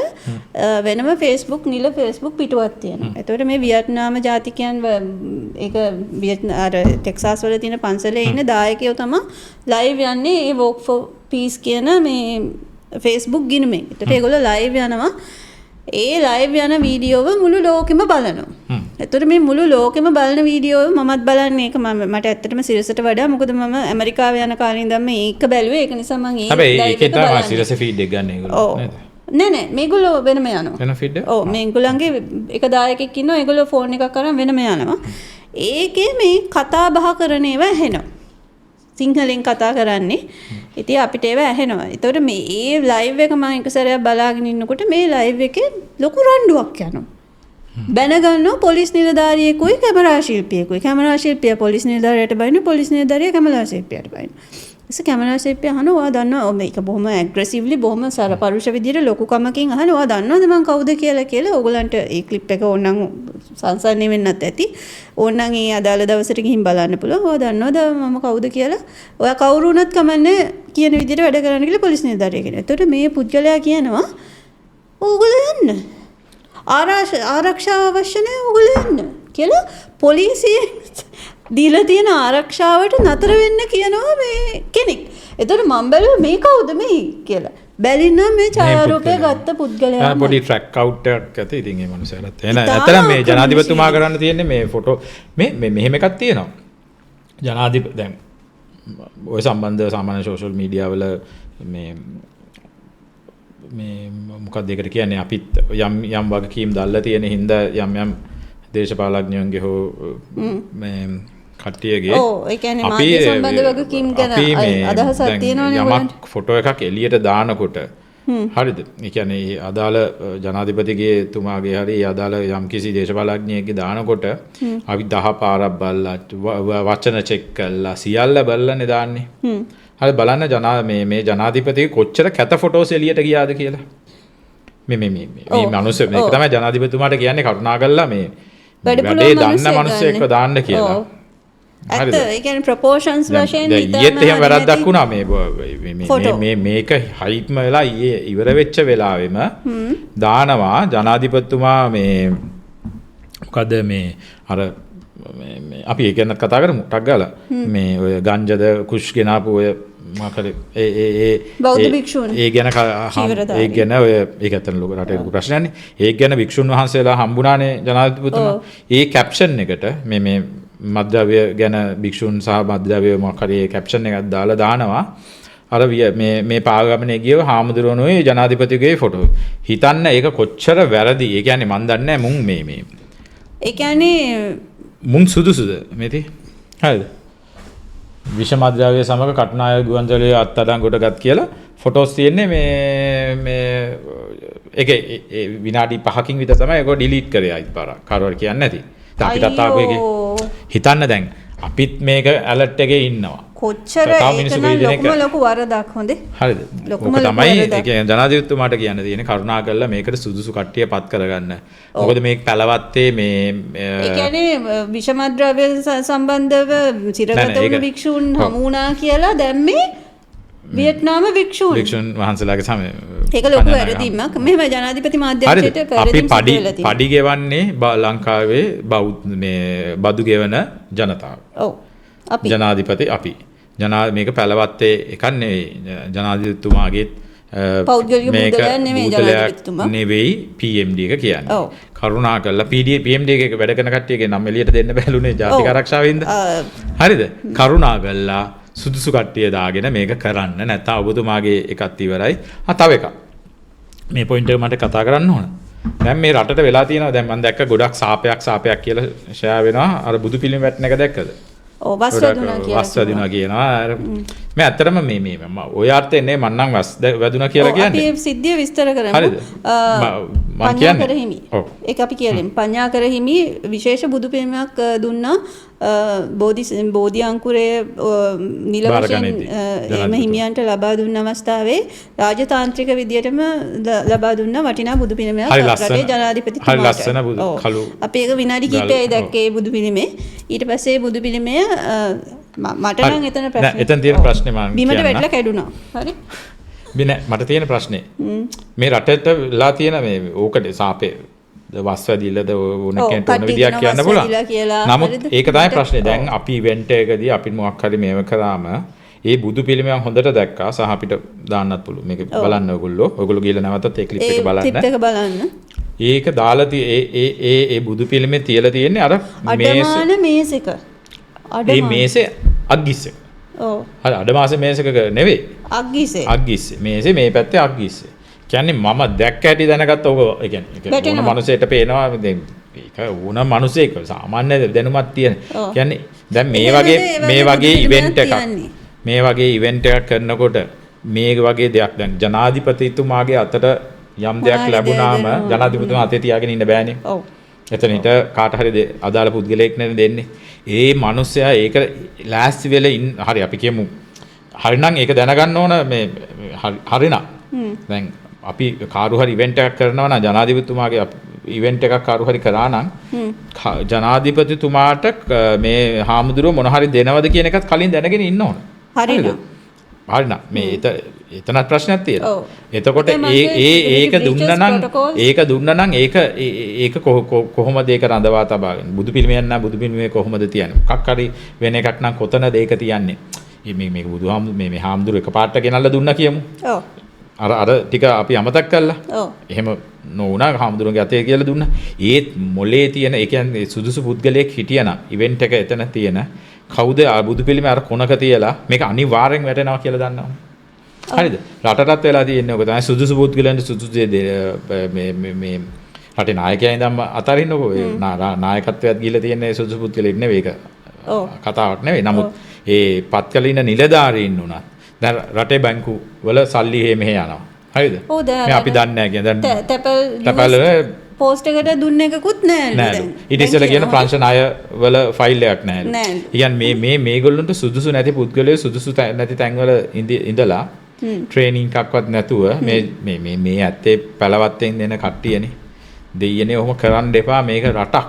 වෙනම Facebook නිල Facebook පිටුවක් තියෙනවා. ඒතකොට මේ වියට්නාම ජාතිකයන් ඒක අර ටෙක්සාස් වල තියෙන පන්සලේ ඉන්න දායකයෝ තමයි ලයිව් යන්නේ මේ walk for peace කියන මේ Facebook ගිණුමෙන්. ඒතකොට ඒගොල්ලෝ ලයිව් යනවා. ඒ ලයිව් යන වීඩියෝව මුළු ලෝකෙම බලනවා. එතකොට මේ මුළු ලෝකෙම බලන වීඩියෝ මමත් බලන්නේ ඒක මට ඇත්තටම සිරසට වඩා මොකද මම ඇමරිකාවේ යන කාලේ ඉඳන් මේක බැලුවේ ඒක නිසා මම හැබැයි ඒකෙන් තමයි සිරස ෆීඩ් එක ගන්න ඒගොල්ලෝ නේද? නෑ මේගොල්ලෝ වෙනම යනවා. වෙන ෆීඩ් එක? ඔව් මේගොල්ලන්ගේ එක දායකෙක් ඉන්නවා ඒගොල්ලෝ ෆෝන් එකක් අරන් වෙනම යනවා. ඒකේ මේ කතා බහ කරන ඒවා ඇහෙනවා. සිංහලෙන් කතා කරන්නේ. ඉතින් අපිට ඒවා ඇහෙනවා. ඒතකොට මේ ලයිව් එක මම එක සැරයක් බලාගෙන ඉන්නකොට මේ ලයිව් එකේ ලොකු රණ්ඩුවක් යනවා. බැනගන්නවා පොලිස් නිලධාරියෙකුයි කැමරා ශිල්පියෙකුයි. කැමරා ශිල්පියා පොලිස් නිලධාරියට බයින පොලිස් නිලධාරියා කැමරා ශිල්පියාට බයින. ඉතින් කැමරා ශිල්පියා අහනවා ඔයා දන්නවා මේක බොහොම ඇග්‍රෙසිව්ලි බොහොම සරපරුෂ විදියට ලොකු කමකින් අහනවා ඔයා දන්නවද මං කවුද කියලා ඕගලන්ට ඒ ක්ලිප් එක ඕනනම් සංසන්දනය වෙන්නත් ඇති. ඕනනම් ඒ අදාළ දවසට ගිහින් බලන්න පුළුවන්. ඔයා දන්නවද මම කවුද කියලා? ඔයා කවුරු වුණත් කමන්නේ කියන විදියට වැඩ කරන්න කියලා පොලිස් නිලධාරියා කියනවා. එතකොට මේ පුද්ගලයා කියනවා ඕගොල්ලෝ යන්න. ආරක්ෂාව අවශ්‍ය නැහැ ඕගොල්ලෝ යන්න කියලා පොලිසිය දීලා තියෙන ආරක්ෂාවට නතර වෙන්න කියනවා මේ කෙනෙක්. එතකොට මම බැලුවා මේ කවුද මේ කියලා. බැලින්න මේ ඡායාරූපය ගත්ත පුද්ගලයා. පොඩි ට්‍රැක් අවුට් එකක් ඇති. ඉතින් ඒ මනුස්සයාලත් එන ඇත්තටම මේ ජනාධිපතිතුමා කරන්න තියෙන්නේ මේ ෆොටෝ මේ මෙහෙම එකක් තියෙනවා. දැන් ඔය සම්බන්ධ සාමාන්‍ය සෝෂල් මීඩියා වල මේ මොකක්ද ඒකට කියන්නේ අපිත් යම් වගකීම් දැල්ලා තියෙන හින්දා යම් දේශපාලඥයන්ගේ හෝ මේ කට්ටියගේ ඒ කියන්නේ මාධ්‍ය සම්බන්ධ වගකීම් ගැන අදහසක් තියෙනවනේ යමක් ෆොටෝ එකක් එළියට දානකොට හරිද? ඒ කියන්නේ අදාළ ජනාධිපතිගේ තුමාගේ හරි අදාළ යම්කිසි දේශපාලඥයෙක්ගේ දානකොට අපි 10 පාරක් බලලා වචන චෙක් කරලා සියල්ල බලලානේ දාන්නේ. හරි බලන්න මේ ජනාධිපතිගේ කොච්චර කැත ෆොටෝස් එළියට ගියාද කියලා. මේ මිනිස්සු මේක තමයි ජනාධිපතිතුමාට කියන්නේ කරුණාකරලා මේ වැඩේ දන්න මිනිස්සෙක්ව දාන්න කියලා. ඇත්ත ඒ කියන්නේ ප්‍රොපෝෂන්ස් වශයෙන් ඊයේත් එහෙම වැරද්දක් වුණා මේක හයිට්ම වෙලා ඊයේ ඉවර වෙච්ච වෙලාවෙම දානවා ජනාධිපතිතුමා මේ මොකද මේ අර අපි ඒ ගැන කතා කරමු ටක් ගාලා මේ ඔය ගංජද කුෂ් ගෙනාපු ඔය මොකද බෞද්ධ භික්ෂුන් ඒ ගැන ඔය ඒක ඇත්තට ලොකු රටේ ලොකු ප්‍රශ්නයක්නේ ඒ ගැන භික්ෂුන් වහන්සේලා හම්බුණානේ ජනාධිපතිතුමා ඒ කැප්ෂන් එකට මේ මද්ද්‍රව්‍ය ගැන භික්ෂුන් සහ මද්ද්‍රව්‍ය මොකක් හරි කැප්ෂන් එකක් දාලා දානවා අර මේ පාගමනේ ගියව හාමුදුරුවෝනේ ජනාධිපතිගේ ෆොටෝ හිතන්න ඒක කොච්චර වැරදි ඒ කියන්නේ මන් දන්නේ මුන් මේ ඒ කියන්නේ මුන් සුදුසුද මේති හරිද විෂමද්‍රව්‍ය සමග කටුනායක ගුවන්තොටුපළේ අත්අඩංගුවට ගත් කියලා ෆොටෝස් තියෙන්නේ මේ ඒකේ විනාඩි 5කින් විතර තමයි ඒක ඩිලීට් කරේ අයිත් පාරක් කාරවල කියන්නේ නැති අපිටත් ආපු එකේ හිතන්න දැන් අපිත් මේක ඇලර්ට් එකේ ඉන්නවා කොච්චර ඒක ලොකු වරදක් හොඳේ හරිද ලොකුම තමයි ඒ කියන්නේ ජනාධිපතිතුමාට කියන්න තියෙන්නේ කරුණාකරලා මේකට සුදුසු කට්ටිය පත් කරගන්න මොකද මේක පැලවත්තේ මේ ඒ කියන්නේ විෂමද්‍රව්‍ය සම්බන්ධව සිරගතවුණු භික්ෂුන් හමු වුණා කියලා දැම්මේ වියට්නාම භික්ෂුන් වහන්සේලාගේ සමය ඒක ලොකු වැරදීමක් මෙහෙම ජනාධිපති මාධ්‍යංශයට පඩි ගෙවන්නේ ලංකාවේ බදු ගෙවන ජනතාව ඔව් අපි ජනාධිපති අපි මේක පැලවත්තේ එකක් නෙවෙයි ජනාධිපතිතුමාගේ පෞද්ගලික බුද්ධලයක් නෙවෙයි ජනාධිපතිතුමා නෙවෙයි PMD එක කියන්නේ කරුණාකරලා PMD එකේ වැඩ කරන කට්ටියගේ නම් එළියට දෙන්න බැලුනේ ජාතික ආරක්ෂාවෙන්ද හරිද කරුණාකරලා සුදුසු කට්ටිය දාගෙන මේක කරන්න නැත්නම් ඔබතුමාගේ එකත් ඉවරයි තව එකක් මේ පොයින්ට් එක මට කතා කරන්න ඕන දැන් මේ රටට වෙලා තියෙනවා දැන් මම දැක්ක ගොඩක් සාපයක් කියලා ෂෙයා වෙනවා අර බුදු පිළිම වැටෙන එක දැක්කද ඔව් වස් වැදුනා කියනවා මේ ඇත්තටම මේ ඔය අර්ථයෙන් නේ මම නම් වස් වැදුනා කියලා කියන්නේ අපි සිද්ධිය විස්තර කරමු හරිද මම කියන්නේ ඒක අපි කියලෙමු පඤ්ඤාකර හිමි විශේෂ බුදු පිළිමයක් දුන්නා බෝධි අංකුරයේ නිල වශයෙන් එම හිමියන්ට ලබා දුන්න අවස්ථාවේ රාජතාන්ත්‍රික විදියටම ලබා දුන්න වටිනා බුදු පිළිමයක් රටේ ජනාධිපතිතුමාට. හරි ලස්සන බුදු කළු. අපි ඒක විනාඩි කිහිපයයි දැක්කේ බුදු පිළිමේ. ඊට පස්සේ බුදු පිළිමය මට නම් එතන ප්‍රශ්නේ. එතන තියෙන ප්‍රශ්නේ මම බිමට වැටලා කැඩුනා. හරි. මට තියෙන ප්‍රශ්නේ මේ රටේට වෙලා තියෙන මේ ඕකට සාපේ වස් වැදිල්ලද ඕන කෙනෙක් ඕන විදියක් කියන්න පුළුවන්. නමුත් ඒක තමයි ප්‍රශ්නේ. දැන් අපි ඉවෙන්ට් එකකදී අපි මොකක් හරි මේව කරාම ඒ බුදු පිළිමයන් හොඳට දැක්කා සහ අපිට දාන්නත් පුළුවන්. මේක බලන්න ඔයගොල්ලෝ ගිහලා නැවතත් ඒ ක්ලිප් එක බලන්න. ඒක දාලා ඒ බුදු පිළිමේ තියලා තියෙන්නේ අර අඩමාන මේසෙක. ඒ මේසේ අග්ගිස්සේ. ඔව්. හරි අඩමාසේ මේසෙක නෙවෙයි. අග්ගිස්සේ. අග්ගිස්සේ. මේසේ මේ පැත්තේ අග්ගිස්සේ. කියන්නේ මම දැක්ක හැටි දැනගත්ත ඔක ඒ කියන්නේ ඕන මනුස්සයෙක්ට පේනවා දැන් ඒක ඕන මනුස්සයෙක් සාමාන්‍ය දැනුමක් තියෙන. කියන්නේ දැන් මේ වගේ ඉවෙන්ට් එකක් කරනකොට මේ වගේ දෙයක් දැන් ජනාධිපතිතුමාගේ අතට යම් දෙයක් ලැබුණාම ජනාධිපතිතුමා අතේ තියාගෙන ඉන්න බෑනේ. ඔව්. එතනට කාට හරි අදාළ පුද්ගලයෙක් නේ දෙන්නේ. ඒ මනුස්සයා ඒක ලෑස්ති වෙලා හරි අපි කියමු. හරිනම් ඒක දැනගන්න ඕන මේ හරිනම්. දැන් අපි කාරු හරි ඉවෙන්ට් එකක් කරනවා නම් ජනාධිපතිතුමාගේ ඉවෙන්ට් එකක් කාරු හරි කරා නම් ජනාධිපතිතුමාට මේ හාමුදුරුවෝ මොන හරි දෙනවද කියන එකත් කලින් දැනගෙන ඉන්න ඕන. හරිද? හරිනම් මේ එතනත් ප්‍රශ්නයක් තියෙනවා. එතකොට ඒක දුන්නා නම් ඒක කොහොමද ඒක රඳවා තබාගෙන බුදු පිළිමයක් නම් බුදු පිළිමේ කොහොමද තියන්නේ? මොකක් හරි වෙන එකක් නම් කොතනද ඒක තියන්නේ? මේ බුදුහාමුදුරුවෝ මේ හාමුදුරුවෝ එකපාරට ගෙනල්ලා දුන්නා කියමු. ඔව්. අර ටික අපි අමතක් කළා. ඔව්. එහෙම නොවුණා හාමුදුරුවන්ගේ අතේ කියලා දුන්නා. ඒත් මොලේ තියෙන ඒ කියන්නේ සුදුසු පුද්ගලයෙක් හිටියනම් ඉවෙන්ට් එක එතන තියෙන කවුද බුදු පිළිමේ අර කොනක තියලා මේක අනිවාර්යෙන් වැටෙනවා කියලා දන්නවා. හරිද? රටටත් වෙලා තියෙන්නේ ඔක තමයි සුදුසු පුද්ගලයන්ට සුදුසු මේ රටේ නායකයා ඉඳන් අතරින්නකෝ නායකත්වයක් ගිහිල්ලා තියෙන්නේ සුදුසු පුද්ගලෙක් නෙවෙයි ඒක. ඔව්. කතාවක් නෙවෙයි. නමුත් ඒ පත්කලින නිලධාරීන් උනත් දැන් රටේ බැංකු වල සල්ලි මෙහෙ යනවා. හරිද? මේ අපි දන්නේ නැහැ කියන දැන් තැපැල් පෝස්ට් එකට දුන්න එකකුත් නැහැ නේද? ඊට ඉස්සෙල්ලා කියන ප්‍රංශ ණය වල ෆයිල් එකක් නැහැ. කියන්නේ මේගොල්ලන්ට සුදුසු නැති පුද්ගලයෝ සුදුසු නැති තැන්වල ඉඳලා ට්‍රේනින් එකක්වත් නැතුව මේ ඇත්තේ පළවත්තෙන් දෙන කට්ටියනේ. දෙයියනේ ඔහොම කරන්න එපා මේක රටක්.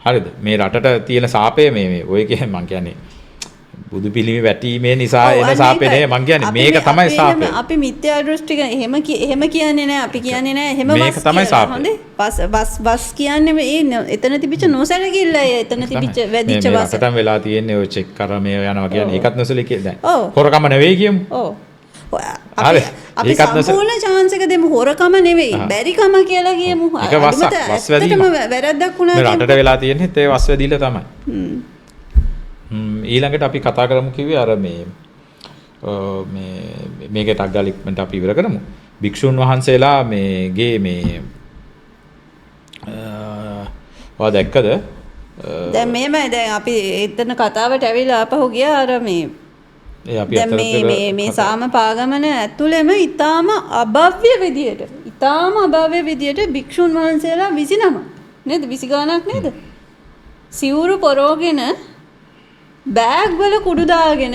හරිද? මේ රටට තියෙන සාපය මේ ඔය මං කියන්නේ බුදු පිළිමේ වැටීමේ නිසා එන සාපේ නේ මං කියන්නේ මේක තමයි සාපේ. අපි මිත්‍යා දෘෂ්ටික එහෙම කියන්නේ නැහැ. අපි කියන්නේ නැහැ එහෙම මේක තමයි සාපේ. බස් කියන්නේ මේ එතන තිබිච්ච නොසැලකිල්ල එතන තිබිච්ච වැදිච්ච බස්. රටටම වෙලා තියෙන්නේ ඔය චෙක් කර මේ යනවා කියන්නේ ඒකත් නොසලකේ දැන්. හොරකම නෙවෙයි කියමු. ඔව්. අපි සම්පූර්ණ chance එක දෙමු හොරකම නෙවෙයි බැරිකම කියලා කියමු. ඒක වස් වැදීම. වැරද්දක් වුණා මේ රටට වෙලා තියෙන්නේ ඒ වස් වැදීලා තමයි. ඊළඟට අපි කතා කරමු කිව්වේ අර මේකේ ටක් ගාලා ඉක්මනට අපි ඉවර කරමු. භික්ෂුන් වහන්සේලා මේගේ ඔයා දැක්කද? දැන් මෙහෙමයි දැන් අපි එතන කතාවට ඇවිල්ලා ආපහු ගියා අර දැන් මේ සාම පාගමන ඇතුළෙම ඊටාම අභව්‍ය විදියට භික්ෂුන් වහන්සේලා 29 නේද 20 ගාණක් නේද? සිවුරු පොරෝගෙන බෑග් වල කුඩු දාගෙන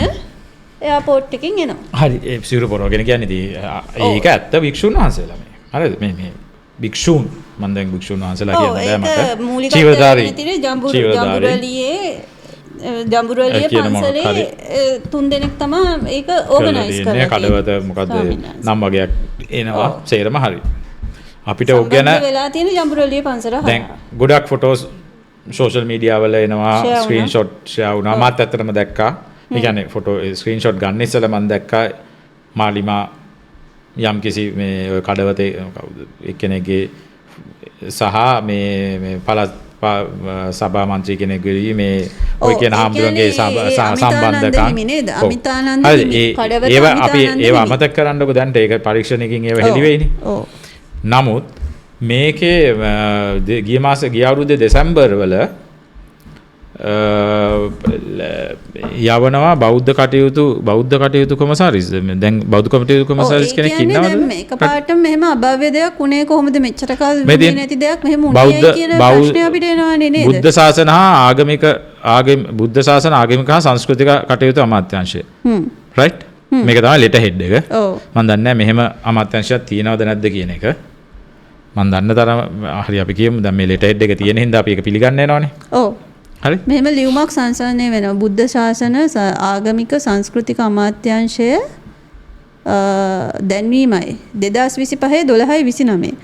එයාපෝට් එකකින් එනවා. හරි ඒ සිවුරු පොරවගෙන කියන්නේ ඒක ඇත්ත භික්ෂුන් වහන්සේලා මේ. හරිද? මේ භික්ෂුන් මම දැන් භික්ෂුන් වහන්සේලා කියන්න බෑ මට. චීවරධාරී ජම්බුරලියේ පන්සලේ 3 දෙනෙක් තමයි ඒක ඕගනයිස් කරන්නේ. කඩවත මොකද්ද නම් වගේක් එනවා සේරම හරි. අපිට ඔක් ගැන වෙලා තියෙන ජම්බුරලියේ පන්සල දැන් ගොඩක් ෆොටෝස් සෝෂල් මීඩියා වල එනවා ස්ක්‍රීන්ෂොට් ෂෙයා වුණා. මත් ඇත්තටම දැක්කා. ඒ කියන්නේ ෆොටෝ ස්ක්‍රීන්ෂොට් ගන්න ඉස්සෙල්ලා මම දැක්කා මාලිමා යම් කිසි මේ ඔය කඩවතේ කවුද එක්කෙනෙක්ගේ සහ මේ පළාත් සභා මන්ත්‍රී කෙනෙකුගේ මේ ඔය කියන හාමුදුරන්ගේ සම්බන්ධකම් නේද? ඒව අමතක කරන්නකො දැන්ට ඒක පරීක්ෂණයකින් ඒව හෙළි වෙයිනේ. නමුත් මේකේ ගිය අවුරුද්දේ දෙසැම්බර් වල යවනවා බෞද්ධ කටයුතු කොමසාරිස්. දැන් බෞද්ධ කටයුතු කොමසාරිස් කෙනෙක් ඉන්නවද? මේක පාටම මෙහෙම අභව්‍ය දෙයක් උනේ කොහොමද මෙච්චර කාල දුන්නේ නැති දෙයක් මෙහෙම උනේ කියන ප්‍රශ්නේ අපිට එනවනේ නේද? බුද්ධ ශාසන හා බුද්ධ ශාසන ආගමික හා සංස්කෘතික කටයුතු අමාත්‍යාංශය. රයිට්? මේක තමයි ලෙටර් හෙඩ් එක. මම දන්නේ නැහැ මෙහෙම අමාත්‍යාංශයක් තියනවද නැද්ද කියන එක. මම දන්න තරම හරි අපි කියමු දැන් මේ ලෙටර් හෙඩ් එක තියෙන හින්දා අපි ඒක පිළිගන්න යනවනේ. ඔව්. හරි. මෙහෙම ලියුමක් සංසන්දනය වෙනවා. බුද්ධ ශාසන ආගමික සංස්කෘතික අමාත්‍යාංශය දැන්වීමයි 2025/12/29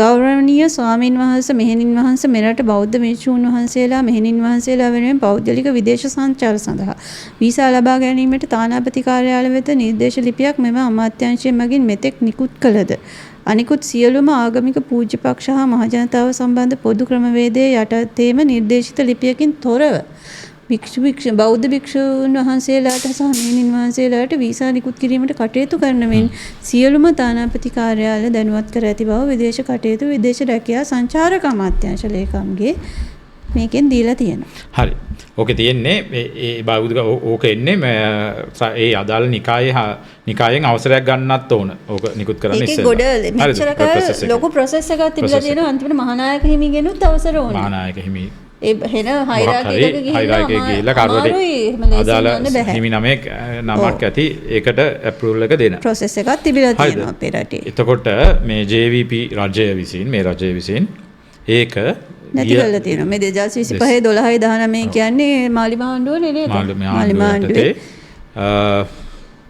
ගෞරවනීය ස්වාමින් වහන්සේ මෙහෙණින් වහන්සේ මෙරට බෞද්ධ භික්ෂූන් වහන්සේලා මෙහෙණින් වහන්සේලා වෙනුවෙන් පෞද්ගලික විදේශ සංචාර සඳහා වීසා ලබා ගැනීමට තානාපති කාර්යාලය වෙත නිර්දේශ ලිපියක් මෙම අමාත්‍යාංශය මගින් මෙතෙක් නිකුත් කළද අනිකුත් සියලුම ආගමික පූජ්‍ය පක්ෂ හා මහජනතාව සම්බන්ධ පොදු ක්‍රමවේදයේ යටතේම නිර්දේශිත ලිපියකින් තොරව බෞද්ධ භික්ෂූන් වහන්සේලාට සහ මෙහෙණින් වහන්සේලාට වීසා නිකුත් කිරීමට කටයුතු කරන මෙන් සියලුම තානාපති කාර්යාලය දැනුවත් කර ඇති බව විදේශ කටයුතු විදේශ රැකියා සංචාරක අමාත්‍යාංශ ලේකම්ගේ මේකෙන් දීලා තියෙනවා. හරි. ඕකේ තියෙන්නේ ඒ බෞද්ධ ඕක එන්නේ ඒ අදාළ නිකායෙන් අවසරයක් ගන්නත් ඕන. ඕක නිකුත් කරන්න ඉස්සෙල්ලා. ඒකේ ගොඩ මෙච්චර ලොකු ප්‍රොසෙස් එකක් තිබිලා තියෙනවා. අන්තිමට මහානායක හිමිගෙනුත් අවසර ඕනේ. මහානායක හිමි ඒ හෙන හයිරාකි එකක ගිහිල්ලා කාර්යයට අදාළ හිමි නමක් ඇති ඒකට අප්‍රූවල් එක දෙන ප්‍රොසෙස් එකක් තිබිලා තියෙනවා අපේ රටේ. එතකොට මේ JVP රජය විසින් ඒක නැති කරලා තියෙනවා. මේ 2025 12 19 කියන්නේ මාලිමා ආණ්ඩුවනේ නේද? මාලිමා ආණ්ඩුවේ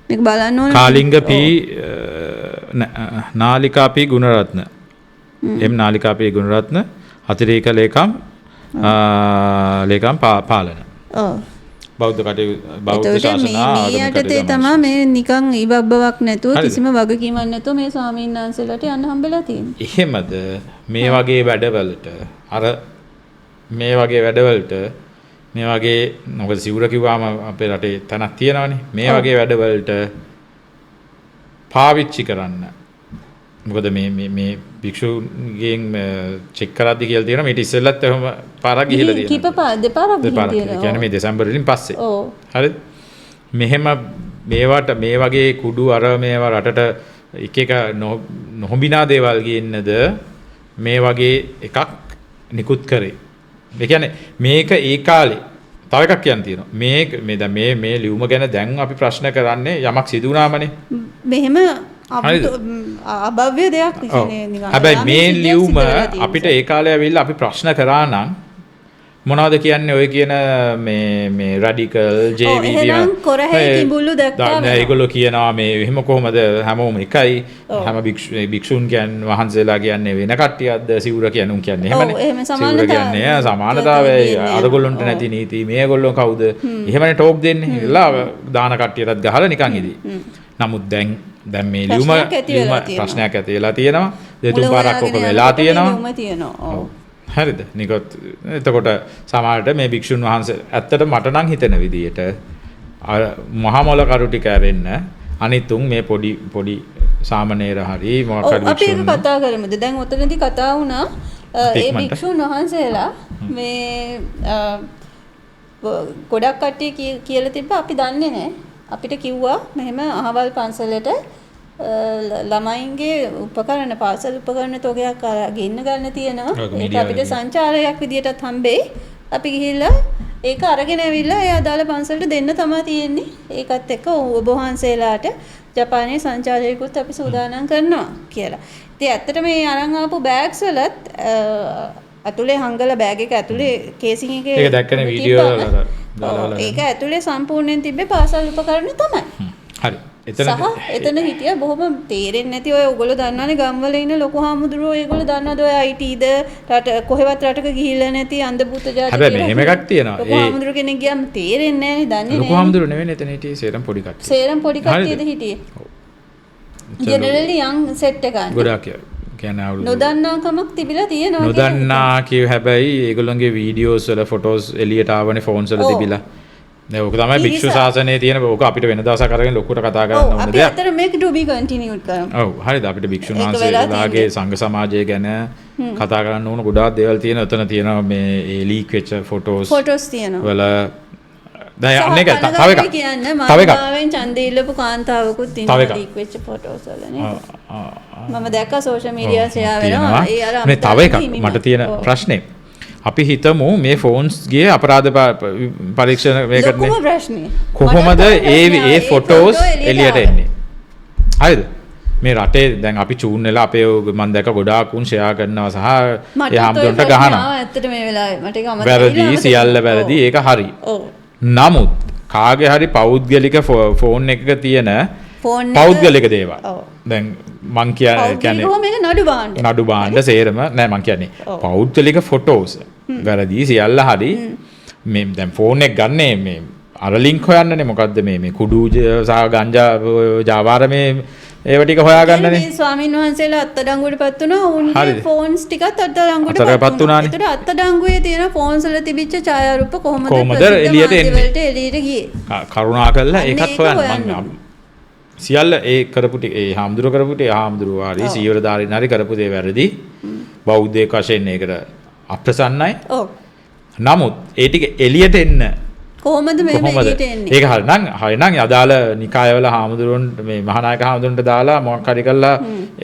මේක බලන්න ඕනේ. Kalinga P Nalika P Gunaratne Nalika P Gunaratne අතිරේක ලේකම් පාලන. ඔව්. බෞද්ධ ශාසන මේ යටතේ තමයි මේ නිකන් ඉබබ්බවක් නැතුව කිසිම වගකීමක් නැතුව මේ ස්වාමීන් වහන්සේලාට යන්න හම්බෙලා තියෙන්නේ. එහෙමද මේ වගේ වැඩවලට මේ වගේ මොකද සිවුර කිව්වම අපේ රටේ තනක් තියෙනවනේ. මේ වගේ වැඩවලට පාවිච්චි කරන්න. මොකද මේ භික්ෂුන්ගෙන් චෙක් කරද්දි කියලා තියෙනවා මේක ඉස්සෙල්ලත් එහෙම පාරක් ගිහිලා තියෙනවා. දෙපාරක් ගිහිලා තියෙනවා. කියන්නේ මේ දෙසැම්බර් වලින් පස්සේ. ඔව්. හරිද? මෙහෙම මේ වගේ කුඩු අර මේවා රටට එක නොහොඹිනා දේවල් ගින්නද මේ වගේ එකක් නිකුත් කරේ. ඒ කියන්නේ මේක ඒ කාලේ තව එකක් කියන්න තියෙනවා. මේ ලියුම ගැන දැන් අපි ප්‍රශ්න කරන්නේ යමක් සිදු වුණාමනේ. මෙහෙම අභව්‍ය දෙයක් නිකන්. හැබැයි මේ ලියුම අපිට ඒ කාලේ ඇවිල්ලා අපි ප්‍රශ්න කරා නම් මොනවද කියන්නේ ඔය කියන මේ රැඩිකල් JVP එහෙනම් කොරහේ කිඹුල්ලු දැක්කා. ඒගොල්ලෝ කියනවා මේ එහෙම කොහමද හැමෝම එකයි. හැම භික්ෂුන් කියන්නේ වහන්සේලා කියන්නේ වෙන කට්ටියක්ද සිවුර කියන්නේ උන් කියන්නේ එහෙමනේ. සිවුර කියන්නේ සමානතාවයයි අරගොල්ලොන්ට නැති නීති මේගොල්ලෝ කවුද? එහෙමනේ ටෝක් දෙන්නේ. ඉල්ලා දාන කට්ටියටත් ගහලා නිකන් ඉදී. නමුත් දැන් මේ ලියුම ප්‍රශ්නයක් ඇති වෙලා තියෙනවා. දෙතුන් පාරක් ඔක වෙලා තියෙනවා. හරිද? නිකත් එතකොට සමහරට මේ භික්ෂුන් වහන්සේ ඇත්තට මට නම් හිතෙන විදියට මහා මොළ කරු ටික ඇරෙන්න අනිත් උන් මේ පොඩි සාමණේර හරි මොකක් හරි භික්ෂුන් අපි කතා කරමුද? දැන් ඔතනදී කතා වුණා ඒ භික්ෂුන් වහන්සේලා මේ ගොඩක් කට්ටිය කියලා තිබ්බා අපි දන්නේ නැහැ. අපිට කිව්වා මෙහෙම අහවල් පන්සලට ළමයින්ගේ උපකරණ පාසල් උපකරණ තෝගයක් ගෙන්න ගන්න තියෙනවා. ඒක අපිට සංචාරයක් විදියටත් හම්බෙයි. අපි ගිහිල්ලා ඒක අරගෙන ඇවිල්ලා ඒ අදාළ පන්සලට දෙන්න තමයි තියෙන්නේ. ඒකත් එක්ක ඔබ වහන්සේලාට ජපානයේ සංචාරයකුත් අපි සූදානම් කරනවා කියලා. ඉතින් ඇත්තට මේ අරන් ආපු බෑග්ස් වලත් අතුලේ හංගල බෑග් එක ඇතුලේ කේසින් එකේ ඒක දැක්කනේ වීඩියෝ වල ඒක ඇතුලේ සම්පූර්ණයෙන් තිබ්බේ පාසල් උපකරණ තමයි. හරි. එතන හිටිය බොහොම තේරෙන්නේ නැති ඔය ඔයගොල්ලෝ දන්නවනේ ගම්වල ඉන්න ලොකු හාමුදුරුවෝ ඒගොල්ලෝ දන්නවද ඔය ITද රට කොහෙවත් රටක ගිහිල්ලා නැති අන්ධබුත ජාති හැබැයි මෙහෙම එකක් තියෙනවා. ලොකු හාමුදුරුවෝ කෙනෙක් ගියාම තේරෙන්නේ නැහැ නේ දන්නේ නැහැ. ලොකු හාමුදුරුවෝ නෙවෙයි එතන හිටියේ සේරම පොඩි කට්ටිය. සේරම පොඩි කට්ටියද හිටියේ. ජෙනරලි යන් සෙට් එකක්. ගොඩක් කියන්නේ අවුරුදු නොදන්නා කමක් තිබිලා තියෙනවා. නොදන්නා කිය හැබැයි ඒගොල්ලන්ගේ වීඩියෝස් වල ෆොටෝස් එළියට ආවනේ ෆෝන්ස් වල තිබිලා. ඕක තමයි භික්ෂු ශාසනයේ තියෙන ඕක අපිට වෙන දවසක් අරගෙන ලොකුට කතා කරන්න ඕන දෙයක්. අපි අතර මේක to be continued කරමු. ඔව් හරිද අපිට භික්ෂුන් වහන්සේලාගේ සංඝ සමාජය ගැන කතා කරන්න ඕන ගොඩාක් දේවල් තියෙනවා. එතන තියෙනවා මේ ඒ ලීක් වෙච්ච ෆොටෝස් තියෙනවා. වල දැන් අනේක තව එකක් කියන්නේ මානවයෙන් ඡන්දය ඉල්ලපු කාන්තාවකුත් ඉන්නවා ලීක් වෙච්ච ෆොටෝස් වල නේද? මම දැක්කා සෝෂල් මීඩියා ෂෙයා වෙනවා. ඒ අර මේ තව එකක් මට තියෙන ප්‍රශ්නේ අපි හිතමු මේ ෆෝන්ස් ගේ අපරාධ පරීක්ෂණ මේකට කොහොමද ඒ ෆොටෝස් එළියට එන්නේ? හරිද? මේ රටේ දැන් අපි චූන් වෙලා අපේ මම දැක්ක ගොඩාක් උන් ෂෙයා කරනවා සහ ඒ හැමදෙන්නට ගහනවා. ඇත්තට මේ වෙලාවේ මට ඒක අමතක වැරදි සියල්ල වැරදි ඒක හරි. නමුත් කාගේ හරි පෞද්ගලික ෆෝන් එකක තියෙන පෞද්ගලික දේවල්. දැන් මං කියන්නේ නඩු බාණ්ඩ සේරම නෑ මං කියන්නේ පෞද්ගලික ෆොටෝස් වැරදි සියල්ල හරි මේ දැන් ෆෝන් එක ගන්නේ මේ අර ලින්ක් හොයන්නනේ මොකද්ද මේ කුඩු සහ ගංජා ජාවාර මේ ඒව ටික හොයාගන්නනේ. මේ ස්වාමීන් වහන්සේලා අත්අඩංගුවටපත් වුණා. උන්ගේ හරිද? ෆෝන්ස් ටිකත් අත්අඩංගුවටපත් වුණානේ. ඒතර අත්අඩංගුවේ තියෙන ෆෝන්ස් වල තිබිච්ච ඡායාරූප කොහොමද එළියට එන්නේ? එළියට ගියේ? කරුණා කළා ඒකත් හොයන්න. සියල්ල ඒ කරපු ටික ඒ හාමුදුරුවෝ කරපු ටික හාමුදුරුවෝ හරි සීවරදාරින් හරි කරපු දේ වැරදි. බෞද්ධයෙක් වශයෙන් ඒකට අප්‍රසන්නයි. ඔව්. නමුත් ඒ ටික එළියට එන්න කොහොමද මේ එළියට එන්නේ? ඒක හරිනම් අදාළ නිකායවල හාමුදුරුවන්ට මේ මහානායක හාමුදුරුවන්ට දාලා මොකක් හරි කරලා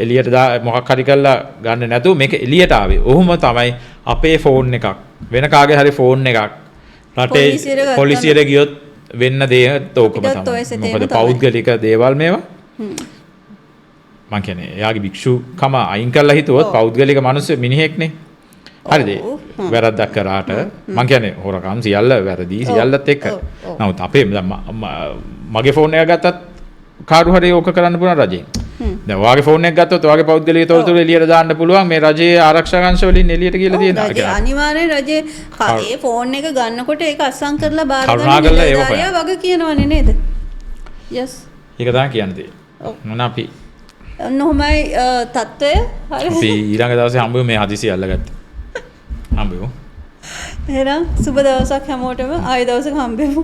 එළියට මොකක් හරි කරලා ගන්න නැතුව මේක එළියට ආවේ. ඔහොම තමයි අපේ ෆෝන් එකක් වෙන කාගේ හරි ෆෝන් එකක් රටේ පොලිසියට ගියොත් වෙන්න දේත් ඕකම තමයි. මොකද පෞද්ගලික දේවල් මේවා. මං කියන්නේ එයාගේ භික්ෂුකම අයින් කරලා හිතුවොත් පෞද්ගලික මිනිස්සු මිනිහෙක්නේ. හරිද? වැරද්දක් කරාට මං කියන්නේ හොරකම් සියල්ල වැරදි සියල්ලත් එක්ක. නමුත් අපේ මගේ ෆෝන් එක ගත්තත් කාරු හරි ඕක කරන්න පුළුවන් රජයෙන්. දැන් ඔයාගේ ෆෝන් එක ගත්තොත් ඔයාගේ පෞද්ගලික තොරතුරු එළියට දාන්න පුළුවන් මේ රජයේ ආරක්ෂක අංශ වලින් එළියට කියලා තියෙනවා. අනිවාර්යෙන් රජයේ ඒ ෆෝන් එක ගන්නකොට ඒක අස්සම් කරලා බාර කරුණාකරලා ඒක ගන්න වගේ කියනවනේ නේද? yes. ඒක තමයි කියන්නේ. මොන අපි ඔන්නෝමයි තත්ත්වය. හරි. අපි ඊළඟ දවසේ හම්බෙමු මේ හදිසිය අල්ලගත්තා. හම්බෙමු. එහෙනම් සුබ දවසක් හැමෝටම ආයෙ දවසක හම්බෙමු.